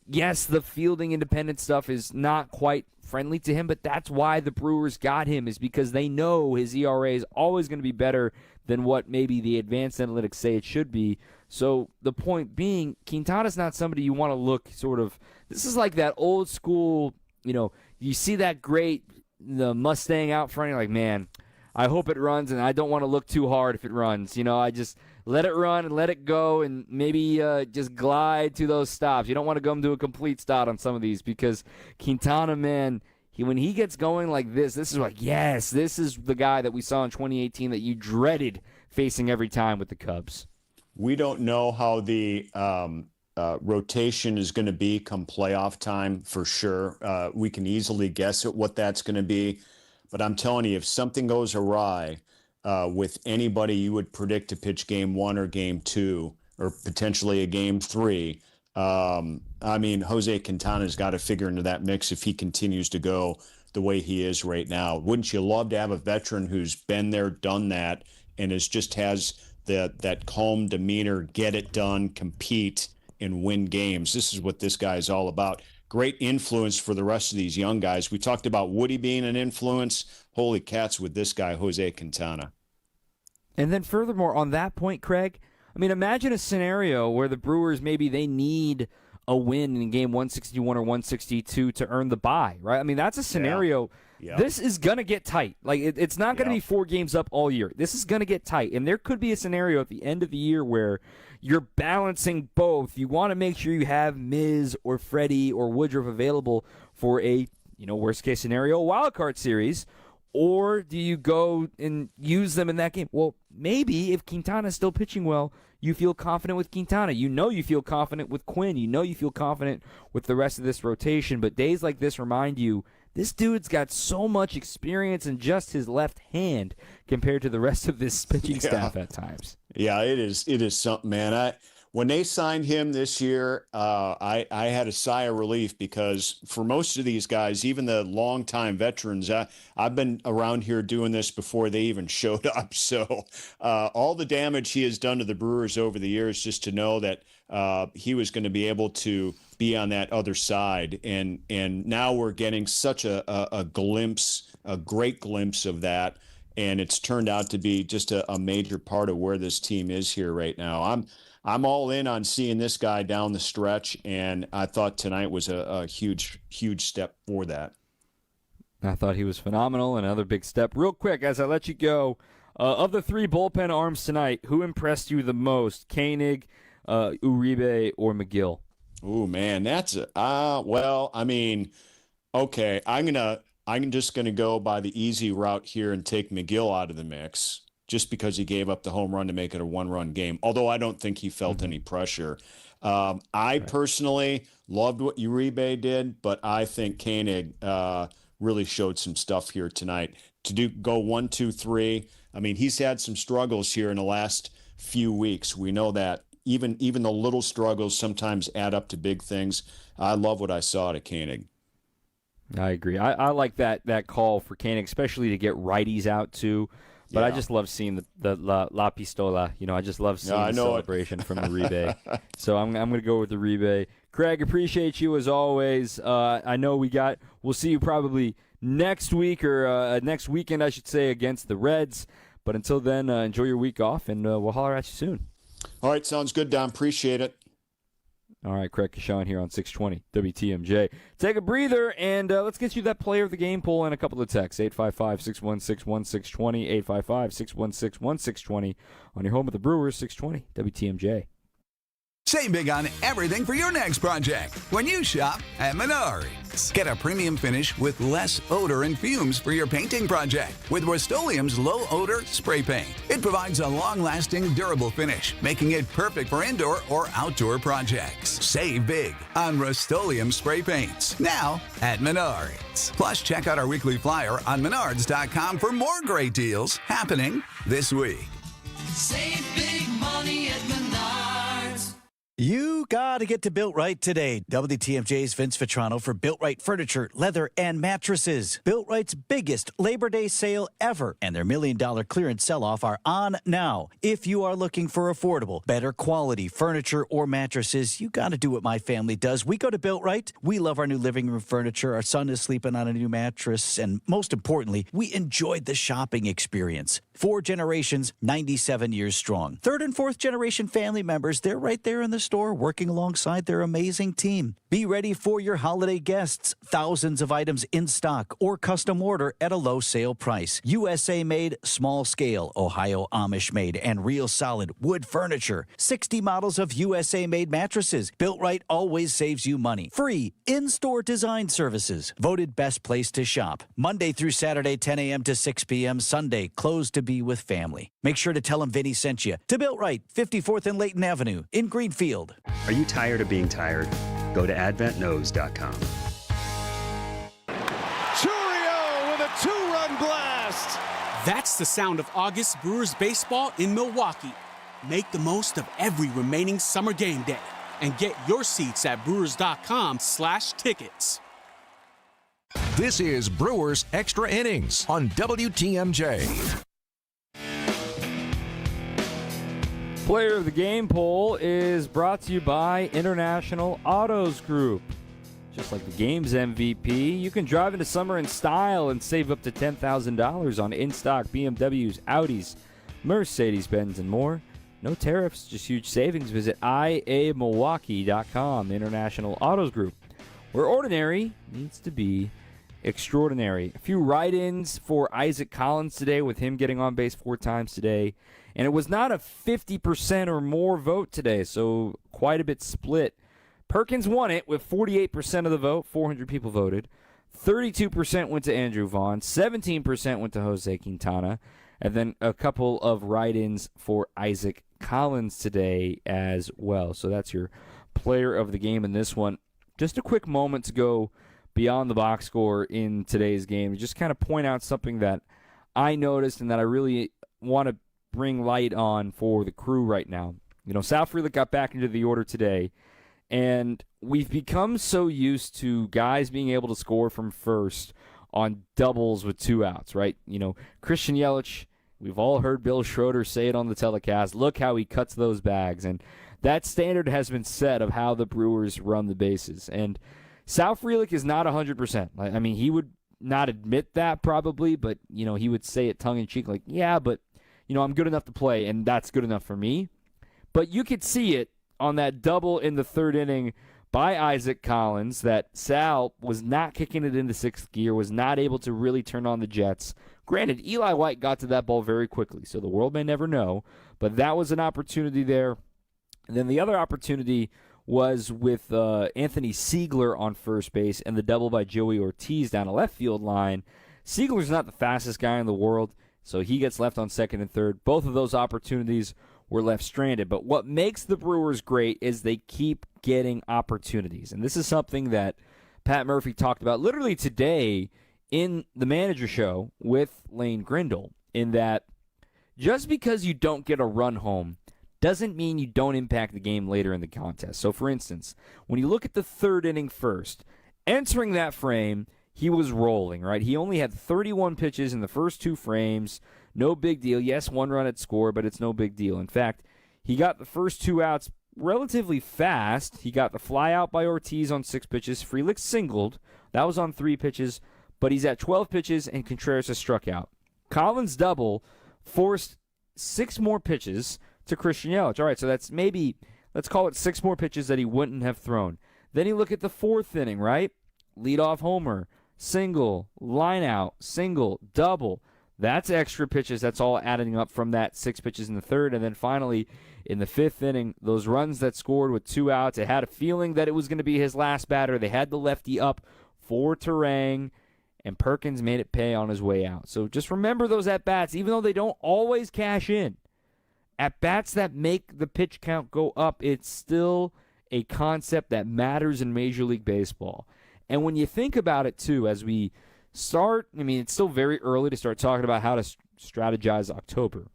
Yes, the fielding independent stuff is not quite friendly to him, but that's why the Brewers got him, is because they know his ERA is always going to be better than what maybe the advanced analytics say it should be. So the point being, Quintana's not somebody you want to look sort of, this is like that old school, you know, you see that the Mustang out front, you're like, man, I hope it runs, and I don't want to look too hard if it runs. You know, I just let it run and let it go, and maybe just glide to those stops. You don't want to come to a complete stop on some of these, because Quintana, man, when he gets going like this is like, yes, this is the guy that we saw in 2018 that you dreaded facing every time with the Cubs. We don't know how the rotation is going to be come playoff time for sure. We can easily guess at what that's going to be. But I'm telling you, if something goes awry with anybody you would predict to pitch game 1 or game 2 or potentially a game 3, I mean, Jose Quintana's got to figure into that mix if he continues to go the way he is right now. Wouldn't you love to have a veteran who's been there, done that, and just has that calm demeanor, get it done, compete, and win games? This is what this guy is all about. great influence for the rest of these young guys. We talked about Woody being an influence. Holy cats with this guy, Jose Quintana. And then furthermore, on that point, Craig, I mean, imagine a scenario where the Brewers, maybe they need a win in game 161 or 162 to earn the bye, right? I mean, that's a scenario. Yeah. This is going to get tight. Like, it's not going to be 4 games up all year. This is going to get tight. And there could be a scenario at the end of the year where you're balancing both. You want to make sure you have Miz or Freddie or Woodruff available for a, worst case scenario, wild card series. Or do you go and use them in that game? Well, maybe if Quintana's still pitching well, you feel confident with Quintana. You feel confident with Quinn. You feel confident with the rest of this rotation. But days like this remind you, this dude's got so much experience in just his left hand compared to the rest of this pitching staff at times. Yeah, it is something, man. When they signed him this year, I had a sigh of relief because for most of these guys, even the longtime veterans, I've been around here doing this before they even showed up. So all the damage he has done to the Brewers over the years, just to know that he was going to be able to be on that other side. And now we're getting such a glimpse, a great glimpse of that. And it's turned out to be just a major part of where this team is here right now. I'm all in on seeing this guy down the stretch, and I thought tonight was a huge, huge step for that. I thought he was phenomenal. Another big step. Real quick, as I let you go, of the 3 bullpen arms tonight, who impressed you the most? Koenig, Uribe, or McGill? Ooh, man, that's okay. I'm just gonna go by the easy route here and take McGill out of the mix, just because he gave up the home run to make it a 1-run game, although I don't think he felt any pressure. I personally loved what Uribe did, but I think Koenig really showed some stuff here tonight. Go 1, 2, 3. I mean, he's had some struggles here in the last few weeks. We know that. Even the little struggles sometimes add up to big things. I love what I saw at Koenig. I agree. I like that call for Koenig, especially to get righties out too. But I just love seeing the La Pistola. I just love seeing the celebration from Uribe. So I'm going to go with Uribe. Craig, appreciate you as always. I know we'll see you probably next week or next weekend, I should say, against the Reds. But until then, enjoy your week off, and we'll holler at you soon. All right, sounds good, Don. Appreciate it. All right, Craig Kashan here on 620 WTMJ. Take a breather, and let's get you that player of the game poll and a couple of texts. 855-616-1620, 855-616-1620 on your home of the Brewers, 620 WTMJ. Save big on everything for your next project when you shop at Menards. Get a premium finish with less odor and fumes for your painting project with Rust-Oleum's low-odor spray paint. It provides a long-lasting, durable finish, making it perfect for indoor or outdoor projects. Save big on Rust-Oleum spray paints, now at Menards. Plus, check out our weekly flyer on Menards.com for more great deals happening this week. Save big money at Menards. You got to get to Built Right today. WTMJ's Vince Vitrano for Built Right furniture, leather, and mattresses. Built Right's biggest Labor Day sale ever, and their $1 million clearance sell-off are on now. If you are looking for affordable, better quality furniture or mattresses, you got to do what my family does. We go to Built Right. We love our new living room furniture. Our son is sleeping on a new mattress, and most importantly, we enjoyed the shopping experience. 4 generations, 97 years strong. 3rd and 4th generation family members, they're right there in the store working alongside their amazing team. Be ready for your holiday guests. Thousands of items in stock or custom order at a low sale price. USA made, small scale, Ohio Amish made, and real solid wood furniture. 60 models of USA made mattresses. Built Right always saves you money. Free in-store design services. Voted best place to shop. Monday through Saturday, 10 a.m. to 6 p.m. Sunday, closed to be with family. Make sure to tell them Vinny sent you. To Built Right, 54th and Layton Avenue in Greenfield. Are you tired of being tired? Go to AdventKnows.com. Chourio with a 2-run blast. That's the sound of August Brewers baseball in Milwaukee. Make the most of every remaining summer game day and get your seats at brewers.com/tickets. This is Brewers Extra Innings on WTMJ. Player of the Game poll is brought to you by International Autos Group. just like the game's MVP. You can drive into summer in style and save up to $10,000 on in-stock BMWs, Audis, Mercedes-Benz, and more. No tariffs, just huge savings. Visit iamilwaukee.com, International Autos Group, where ordinary needs to be extraordinary. A few write-ins for Isaac Collins today, with him getting on base 4 times today. And it was not a 50% or more vote today, so quite a bit split. Perkins won it with 48% of the vote. 400 people voted. 32% went to Andrew Vaughn. 17% went to Jose Quintana. And then a couple of write-ins for Isaac Collins today as well. So that's your player of the game in this one. Just a quick moment to go beyond the box score in today's game. Just kind of point out something that I noticed and that I really want to bring light on for the Crew right now. You know, Sal Frelick got back into the order today, and we've become so used to guys being able to score from first on doubles with 2 outs, right? You know, Christian Yelich, we've all heard Bill Schroeder say it on the telecast. Look how he cuts those bags. And that standard has been set of how the Brewers run the bases. And Sal Frelick is not 100%. I mean, he would not admit that probably, but, you know, he would say it tongue-in-cheek like, yeah, but, you know, I'm good enough to play, and that's good enough for me. But you could see it on that double in the 3rd inning by Isaac Collins that Sal was not kicking it into 6th gear, was not able to really turn on the Jets. Granted, Eli White got to that ball very quickly, so the world may never know, but that was an opportunity there. And then the other opportunity was with Anthony Siegler on first base and the double by Joey Ortiz down a left field line. Siegler's not the fastest guy in the world, so he gets left on 2nd and 3rd. Both of those opportunities were left stranded. But what makes the Brewers great is they keep getting opportunities. And this is something that Pat Murphy talked about literally today in the manager show with Lane Grindle, in that just because you don't get a run home doesn't mean you don't impact the game later in the contest. So, for instance, when you look at the 3rd inning first, entering that frame, he was rolling, right? He only had 31 pitches in the first 2 frames. No big deal. Yes, 1 run at score, but it's no big deal. In fact, he got the first 2 outs relatively fast. He got the fly out by Ortiz on 6 pitches. Frelick singled. That was on 3 pitches, but he's at 12 pitches, and Contreras has struck out. Collins' double forced 6 more pitches to Christian Yelich. All right, so that's maybe, let's call it 6 more pitches that he wouldn't have thrown. Then you look at the 4th inning, right? Leadoff homer, single, line out, single, double. That's extra pitches. That's all adding up from that 6 pitches in the 3rd. And then finally, in the 5th inning, those runs that scored with 2 outs, it had a feeling that it was going to be his last batter. They had the lefty up for Terang, and Perkins made it pay on his way out. So just remember those at-bats, even though they don't always cash in. At-bats that make the pitch count go up, it's still a concept that matters in Major League Baseball. And when you think about it, too, as we start, I mean, it's still very early to start talking about how to strategize October.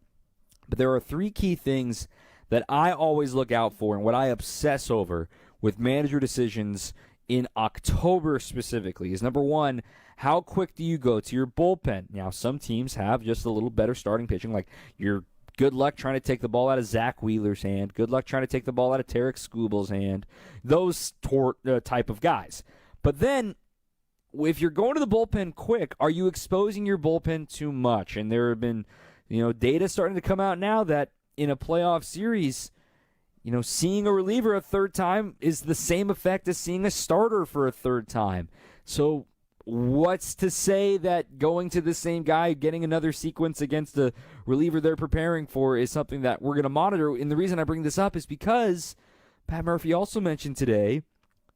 But there are 3 key things that I always look out for and what I obsess over with manager decisions in October specifically is, number 1, how quick do you go to your bullpen? Now, some teams have just a little better starting pitching, like your good luck trying to take the ball out of Zach Wheeler's hand. Good luck trying to take the ball out of Tarek Skubal's hand. Those type of guys. But then, if you're going to the bullpen quick, are you exposing your bullpen too much? And there have been, data starting to come out now that in a playoff series, seeing a reliever a 3rd time is the same effect as seeing a starter for a 3rd time. So what's to say that going to the same guy, getting another sequence against the reliever they're preparing for is something that we're going to monitor? And the reason I bring this up is because Pat Murphy also mentioned today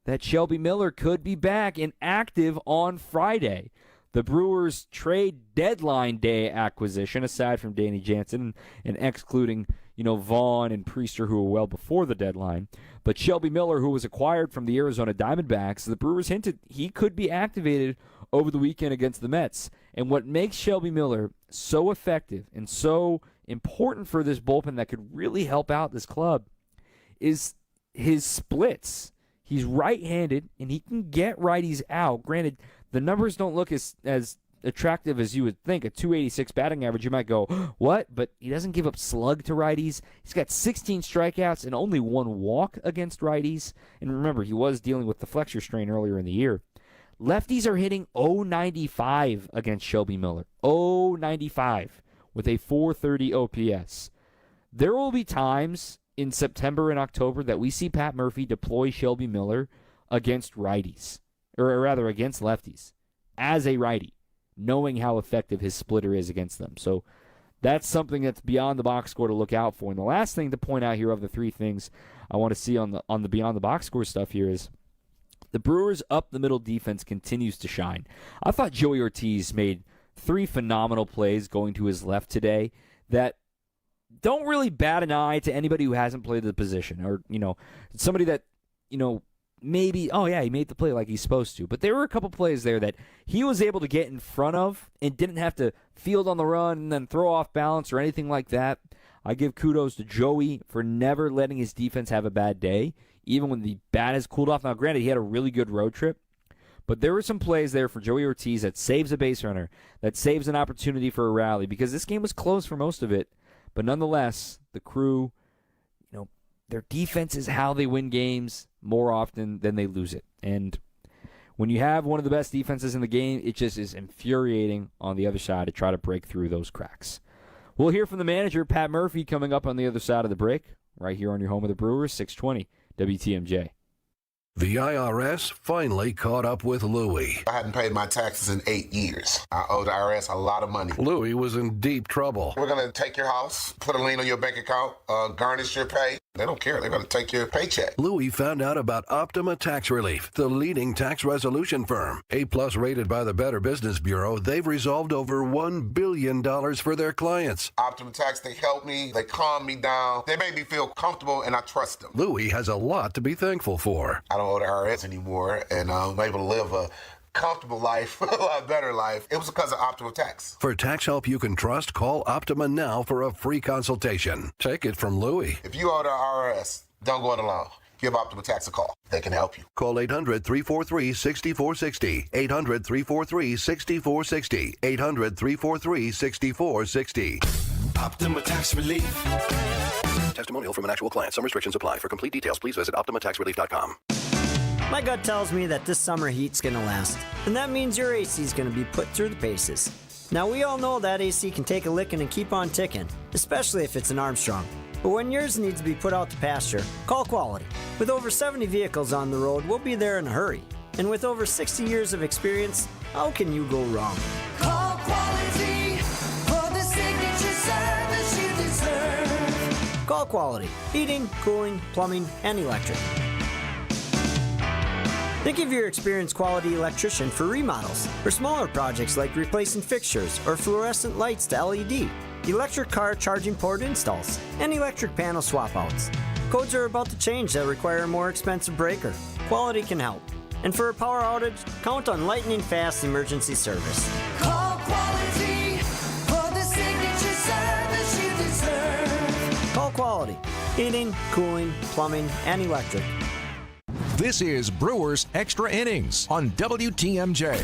that Shelby Miller could be back and active on Friday. The Brewers' trade deadline day acquisition, aside from Danny Jansen and excluding, Vaughn and Priester, who were well before the deadline. But Shelby Miller, who was acquired from the Arizona Diamondbacks, the Brewers hinted he could be activated over the weekend against the Mets. And what makes Shelby Miller so effective and so important for this bullpen that could really help out this club is his splits. He's right-handed, and he can get righties out. Granted, the numbers don't look as attractive as you would think, a 286 batting average, you might go, what? But he doesn't give up slug to righties. He's got 16 strikeouts and only 1 walk against righties. And remember, he was dealing with the flexor strain earlier in the year. Lefties are hitting .095 against Shelby Miller. .095 with a .430 OPS. There will be times in September and October that we see Pat Murphy deploy Shelby Miller against righties, or rather against lefties, as a righty, knowing how effective his splitter is against them. So that's something that's beyond the box score to look out for. And the last thing to point out here of the 3 things I want to see on the beyond the box score stuff here is the Brewers' up-the-middle defense continues to shine. I thought Joey Ortiz made 3 phenomenal plays going to his left today that don't really bat an eye to anybody who hasn't played the position, or, somebody that, maybe, he made the play like he's supposed to. But there were a couple plays there that he was able to get in front of and didn't have to field on the run and then throw off balance or anything like that. I give kudos to Joey for never letting his defense have a bad day, even when the bat has cooled off. Now, granted, he had a really good road trip, but there were some plays there for Joey Ortiz that saves a base runner, that saves an opportunity for a rally, because this game was close for most of it. But nonetheless, the Crew, their defense is how they win games more often than they lose it. And when you have one of the best defenses in the game, it just is infuriating on the other side to try to break through those cracks. We'll hear from the manager, Pat Murphy, coming up on the other side of the break, right here on your home of the Brewers, 620 WTMJ. The IRS finally caught up with Louie. I hadn't paid my taxes in 8 years. I owe the IRS a lot of money. Louie was in deep trouble. We're going to take your house, put a lien on your bank account, garnish your pay. They don't care. They're going to take your paycheck. Louie found out about Optima Tax Relief, the leading tax resolution firm. A-plus rated by the Better Business Bureau, they've resolved over $1 billion for their clients. Optima Tax, they help me. They calm me down. They make me feel comfortable, and I trust them. Louie has a lot to be thankful for. I don't owe the IRS anymore, and I'm able to live a comfortable life, a lot better life. It was because of Optima Tax. For tax help you can trust, call Optima now for a free consultation. Take it from Louie. If you owe the IRS, don't go it alone. Give Optima Tax a call. They can help you. Call 800-343-6460. 800-343-6460. 800-343-6460. Optima Tax Relief. Testimonial from an actual client. Some restrictions apply. For complete details, please visit OptimaTaxRelief.com. My gut tells me that this summer heat's gonna last, and that means your AC's gonna be put through the paces. Now, we all know that AC can take a licking and keep on ticking, especially if it's an Armstrong. But when yours needs to be put out to pasture, call Quality. With over 70 vehicles on the road, we'll be there in a hurry. And with over 60 years of experience, how can you go wrong? Call Quality for the signature service you deserve. Call Quality. Heating, cooling, plumbing, and electric. Think of your experienced quality electrician for remodels or smaller projects like replacing fixtures or fluorescent lights to LED, electric car charging port installs, and electric panel swap outs. Codes are about to change that require a more expensive breaker. Quality can help. And for a power outage, count on lightning fast emergency service. Call Quality for the signature service you deserve. Call Quality. Heating, cooling, plumbing, and electric. This is Brewers Extra Innings on WTMJ.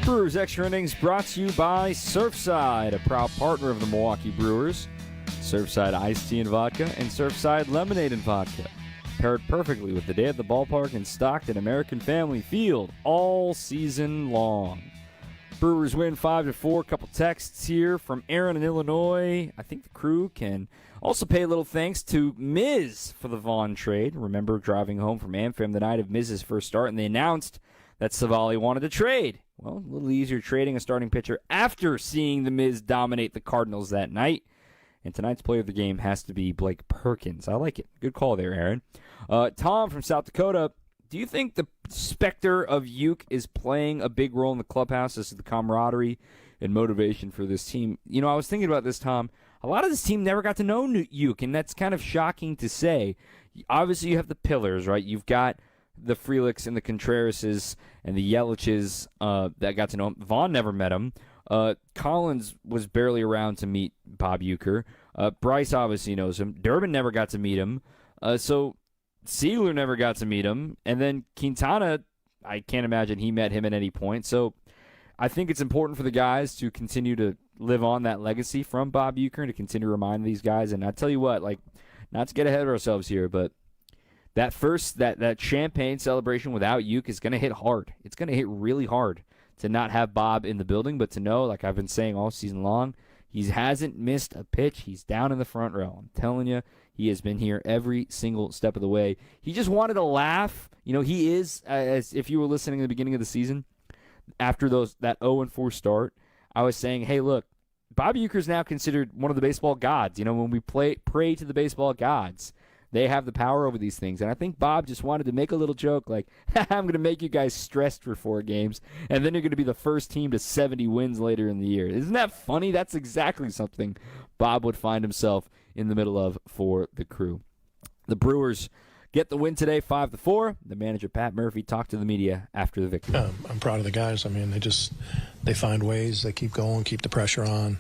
Brewers Extra Innings brought to you by Surfside, a proud partner of the Milwaukee Brewers. Surfside iced tea and vodka and Surfside lemonade and vodka. Paired perfectly with the day at the ballpark in Stockton American Family Field all season long. Brewers win 5-4. Couple texts here from Aaron in Illinois. I think the Crew can also pay a little thanks to Miz for the Vaughn trade. Remember driving home from AmFam the night of Miz's first start, and they announced that Savali wanted to trade. Well, a little easier trading a starting pitcher after seeing the Miz dominate the Cardinals that night. And tonight's player of the game has to be Blake Perkins. I like it. Good call there, Aaron. Tom from South Dakota. Do you think the specter of Uke is playing a big role in the clubhouse as to the camaraderie and motivation for this team? You know, I was thinking about this, Tom. A lot of this team never got to know Uke, and that's kind of shocking to say. Obviously, you have the pillars, right? You've got the Freliks and the Contrerases and the Yeliches that got to know him. Vaughn never met him. Collins was barely around to meet Bob Uecker. Bryce obviously knows him. Durbin never got to meet him. So Siegler never got to meet him. And then Quintana, I can't imagine he met him at any point. So I think it's important for the guys to continue to live on that legacy from Bob Uecker, to continue to remind these guys. And I tell you what, like, not to get ahead of ourselves here, but that champagne celebration without Uecker is going to hit hard. It's going to hit really hard to not have Bob in the building, but to know, like I've been saying all season long, he hasn't missed a pitch. He's down in the front row. I'm telling you, he has been here every single step of the way. He just wanted to laugh. You know, he is, as if you were listening at the beginning of the season, after that 0-4 start, I was saying, hey, look, Bob Uecker is now considered one of the baseball gods. You know, when we pray to the baseball gods, they have the power over these things. And I think Bob just wanted to make a little joke like, I'm going to make you guys stressed for 4 games, and then you're going to be the first team to 70 wins later in the year. Isn't that funny? That's exactly something Bob would find himself in the middle of for the Crew. The Brewers get the win today, 5-4. The manager, Pat Murphy, talked to the media after the victory. I'm proud of the guys. I mean, they find ways. They keep going, keep the pressure on.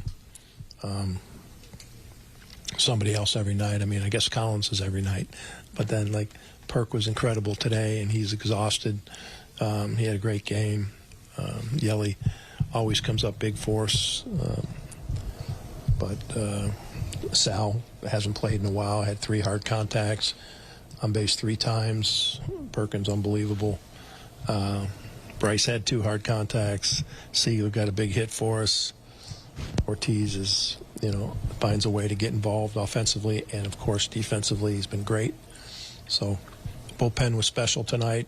Somebody else every night. I mean, I guess Collins is every night. But then, like, Perk was incredible today, and he's exhausted. He had a great game. Yelly always comes up big for us. But Sal hasn't played in a while, had 3 hard contacts. On base 3 times. Perkins, unbelievable. Bryce had 2 hard contacts. Seager got a big hit for us. Ortiz is, finds a way to get involved offensively, and of course defensively he's been great. So bullpen was special tonight.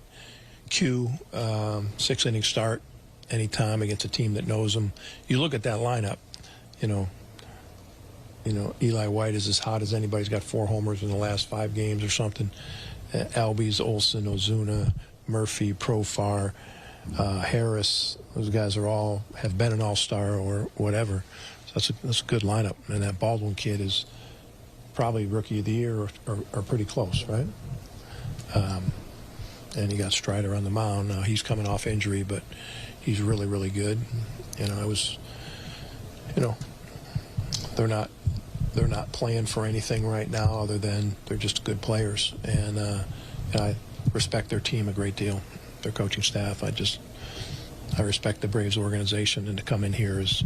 Q, 6-inning start anytime against a team that knows him. You look at that lineup, Eli White is as hot as anybody. He's got 4 homers in the last 5 games or something. Albies, Olson, Ozuna, Murphy, Profar, Harris. Those guys have been an all-star or whatever. So that's a good lineup. And that Baldwin kid is probably rookie of the year or pretty close, right? And you got Strider on the mound. Now he's coming off injury, but he's really, really good. They're not playing for anything right now other than they're just good players. And I respect their team a great deal, their coaching staff. I respect the Braves organization, and to come in here is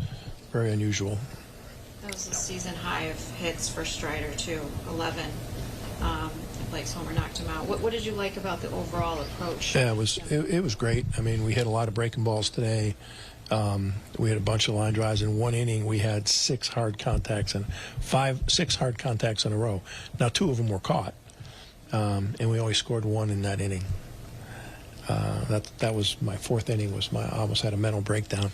very unusual. That was a season high of hits for Strider, too, 11. Blake's homer knocked him out. What did you like about the overall approach? Yeah, it was great. I mean, we hit a lot of breaking balls today. We had a bunch of line drives. In 1 inning, we had 6 hard contacts and 6 hard contacts in a row. Now, 2 of them were caught, and we only scored 1 in that inning. That was my 4th inning. I almost had a mental breakdown.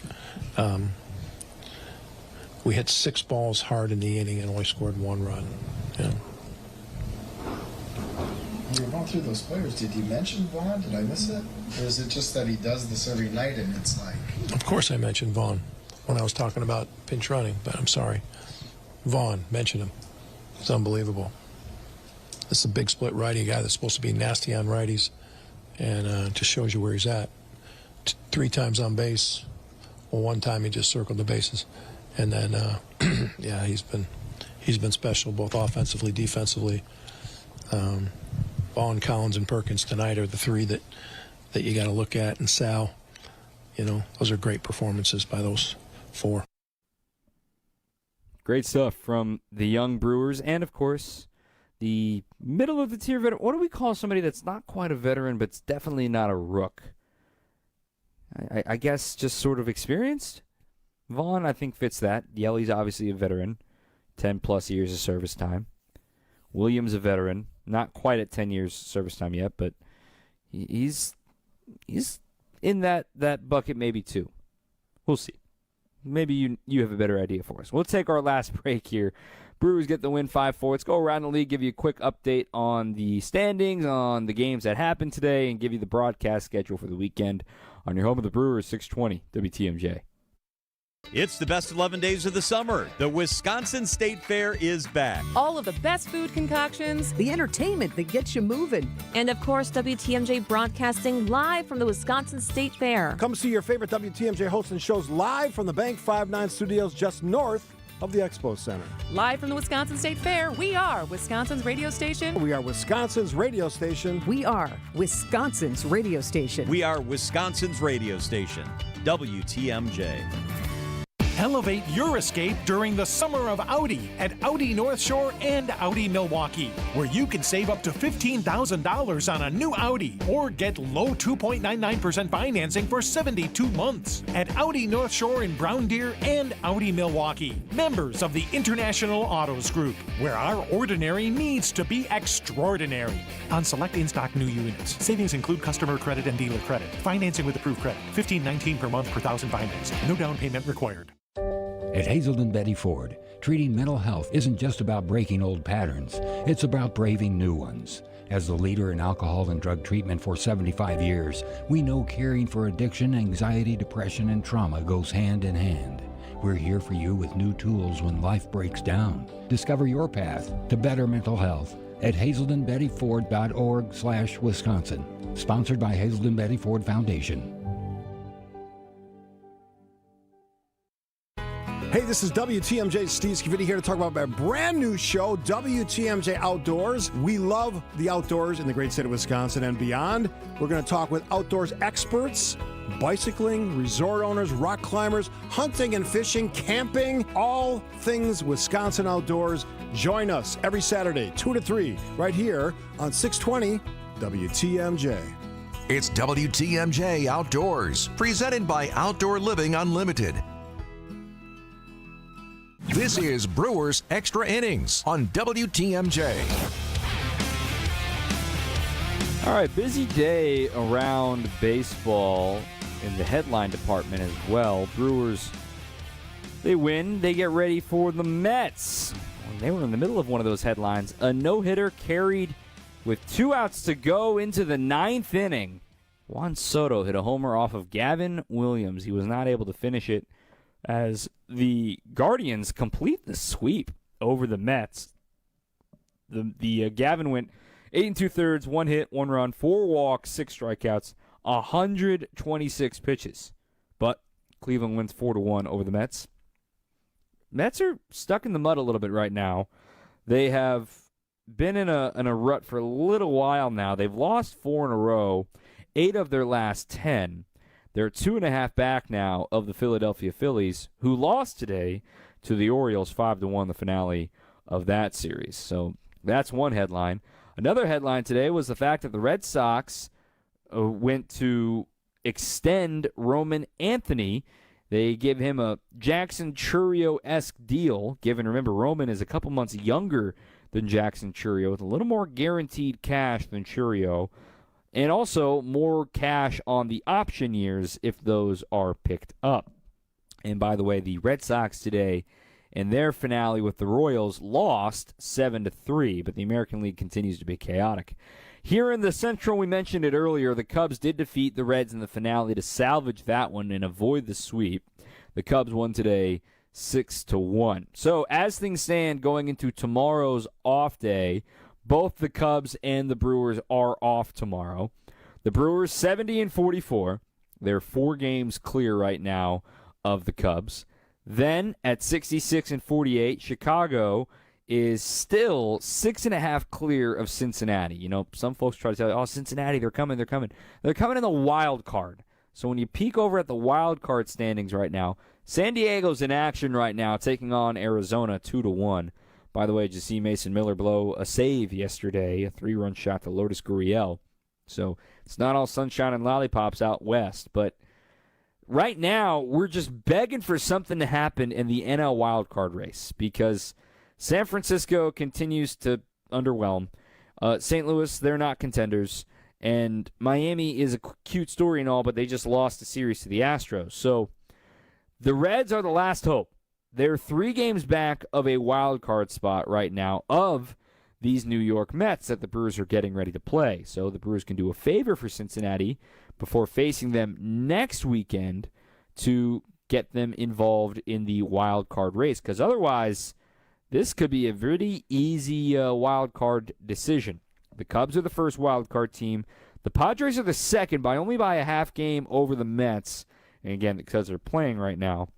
We hit 6 balls hard in the inning and only scored 1 run. Yeah. You were going through those players. Did you mention Vaughn? Did I miss it? Or is it just that he does this every night and it's like... Of course I mentioned Vaughn when I was talking about pinch running, but I'm sorry. Vaughn, mention him. It's unbelievable. This is a big split righty guy that's supposed to be nasty on righties, and just shows you where he's at. 3 times on base. Well, 1 time he just circled the bases. And then, yeah, he's been special, both offensively, defensively. Vaughn, Collins, and Perkins tonight are the 3 that you got to look at. And Sal, those are great performances by those 4. Great stuff from the young Brewers, and of course, the middle of the tier veteran. What do we call somebody that's not quite a veteran, but it's definitely not a rook? I guess just sort of experienced. Vaughn, I think, fits that. Yelly's obviously a veteran, 10+ years of service time. Williams, a veteran, not quite at 10 years service time yet, but he's in that bucket maybe too. We'll see. Maybe you have a better idea for us. We'll take our last break here. Brewers get the win 5-4. Let's go around the league, give you a quick update on the standings, on the games that happened today, and give you the broadcast schedule for the weekend on your home of the Brewers, 620 WTMJ. It's the best 11 days of the summer. The Wisconsin State Fair is back. All of the best food concoctions, the entertainment that gets you moving. And of course, WTMJ broadcasting live from the Wisconsin State Fair. Come see your favorite WTMJ hosts and shows live from the Bank 5-9 studios just north of the Expo Center. Live from the Wisconsin State Fair, we are Wisconsin's radio station. We are Wisconsin's radio station. We are Wisconsin's radio station. We are Wisconsin's radio station, WTMJ. Elevate your escape during the summer of Audi at Audi North Shore and Audi Milwaukee, where you can save up to $15,000 on a new Audi or get low 2.99% financing for 72 months at Audi North Shore in Brown Deer and Audi Milwaukee, members of the International Autos Group, where our ordinary needs to be extraordinary. On select in-stock new units, savings include customer credit and dealer credit. Financing with approved credit, $15.19 per month per thousand finance. No down payment required. At Hazelden Betty Ford, treating mental health isn't just about breaking old patterns, it's about braving new ones. As the leader in alcohol and drug treatment for 75 years, we know caring for addiction, anxiety, depression, and trauma goes hand in hand. We're here for you with new tools when life breaks down. Discover your path to better mental health at hazeldenbettyford.org/Wisconsin. Sponsored by Hazelden Betty Ford Foundation. Hey, this is WTMJ's Steve Scavidi here to talk about my brand new show, WTMJ Outdoors. We love the outdoors in the great state of Wisconsin and beyond. We're going to talk with outdoors experts, bicycling, resort owners, rock climbers, hunting and fishing, camping, all things Wisconsin outdoors. Join us every Saturday, 2 to 3, right here on 620 WTMJ. It's WTMJ Outdoors, presented by Outdoor Living Unlimited. This is Brewers Extra Innings on WTMJ. All right, busy day around baseball in the headline department as well. Brewers, they win. They get ready for the Mets. They were in the middle of one of those headlines. A no-hitter carried with 2 outs to go into the 9th inning. Juan Soto hit a homer off of Gavin Williams. He was not able to finish it as the Guardians complete the sweep over the Mets. The Gavin went 8 2/3, 1 hit, 1 run, 4 walks, 6 strikeouts, 126 pitches. But Cleveland wins 4-1 over the Mets. Mets are stuck in the mud a little bit right now. They have been in a rut for a little while now. They've lost 4 in a row, 8 of their last 10. They're 2.5 back now of the Philadelphia Phillies, who lost today to the Orioles 5-1, the finale of that series. So that's one headline. Another headline today was the fact that the Red Sox went to extend Roman Anthony. They give him a Jackson Chourio-esque deal, given, remember, Roman is a couple months younger than Jackson Chourio, with a little more guaranteed cash than Chourio. And also more cash on the option years if those are picked up. And by the way, the Red Sox today, in their finale with the Royals, lost 7-3, but the American League continues to be chaotic. Here in the Central, we mentioned it earlier, the Cubs did defeat the Reds in the finale to salvage that one and avoid the sweep. The Cubs won today 6-1. So as things stand going into tomorrow's off day, both the Cubs and the Brewers are off tomorrow. The Brewers 70-44. They're 4 games clear right now of the Cubs. Then at 66-48, Chicago is still 6.5 clear of Cincinnati. You know, some folks try to tell you, oh, Cincinnati, they're coming. They're coming in the wild card. So when you peek over at the wild card standings right now, San Diego's in action right now, taking on Arizona 2-1. By the way, did you see Mason Miller blow a save yesterday, a 3-run shot to Lourdes Gurriel? So it's not all sunshine and lollipops out west, but right now we're just begging for something to happen in the NL wildcard race because San Francisco continues to underwhelm. St. Louis, they're not contenders, and Miami is a cute story and all, but they just lost a series to the Astros. So the Reds are the last hope. They're 3 games back of a wild card spot right now of these New York Mets that the Brewers are getting ready to play. So the Brewers can do a favor for Cincinnati before facing them next weekend to get them involved in the wild card race. Because otherwise, this could be a pretty easy wild card decision. The Cubs are the first wild card team. The Padres are the second by only by a half game over the Mets. And again, because they're playing right now.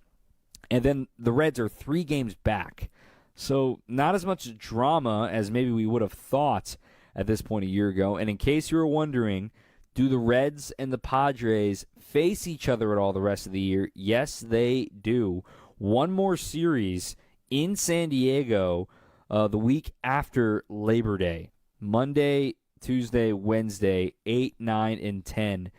And then the Reds are 3 games back. So not as much drama as maybe we would have thought at this point a year ago. And in case you were wondering, do the Reds and the Padres face each other at all the rest of the year? Yes, they do. One more series in San Diego the week after Labor Day. Monday, Tuesday, Wednesday, 8, 9, and 10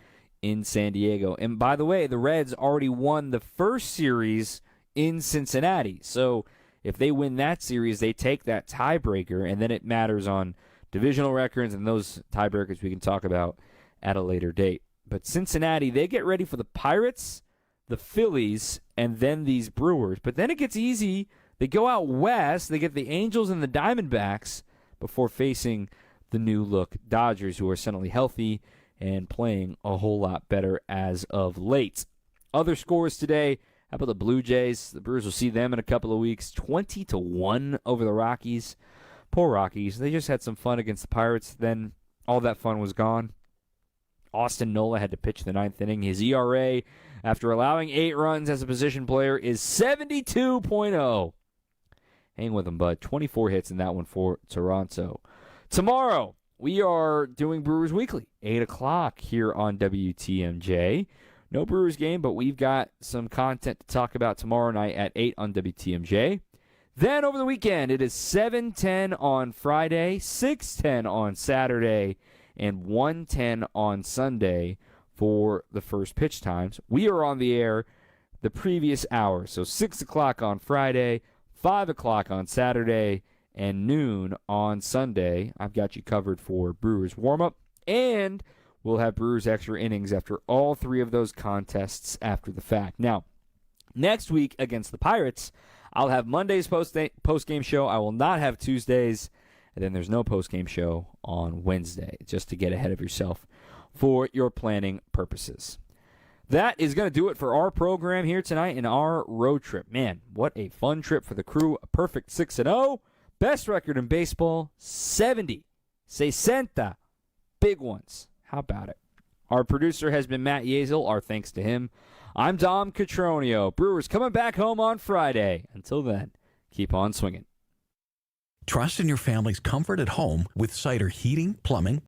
in San Diego. And by the way, the Reds already won the first series in Cincinnati. So if they win that series, they take that tiebreaker, and then it matters on divisional records, and those tiebreakers we can talk about at a later date. But Cincinnati, they get ready for the Pirates, the Phillies, and then these Brewers. But then it gets easy. They go out west. They get the Angels and the Diamondbacks before facing the new-look Dodgers, who are suddenly healthy and playing a whole lot better as of late. Other scores today, how about the Blue Jays? The Brewers will see them in a couple of weeks. 20-1 over the Rockies. Poor Rockies. They just had some fun against the Pirates. Then all that fun was gone. Austin Nola had to pitch the 9th inning. His ERA, after allowing 8 runs as a position player, is 72.0. Hang with him, bud. 24 hits in that one for Toronto. Tomorrow, we are doing Brewers Weekly, 8 o'clock here on WTMJ. No Brewers game, but we've got some content to talk about tomorrow night at 8 on WTMJ. Then over the weekend, it is 7:10 on Friday, 6:10 on Saturday, and 1:10 on Sunday for the first pitch times. We are on the air the previous hour, so 6 o'clock on Friday, 5 o'clock on Saturday, and noon on Sunday. I've got you covered for Brewers warm-up, and we'll have Brewers extra innings after all 3 of those contests after the fact. Now, next week against the Pirates, I'll have Monday's post-game show. I will not have Tuesdays, and then there's no post-game show on Wednesday, just to get ahead of yourself for your planning purposes. That is going to do it for our program here tonight in our road trip. Man, what a fun trip for the crew. A perfect 6-0. Best record in baseball, 70. 60. Big ones. How about it? Our producer has been Matt Yazel. Our thanks to him. I'm Dom Cotroneo. Brewers coming back home on Friday. Until then, keep on swinging. Trust in your family's comfort at home with Cider Heating, Plumbing,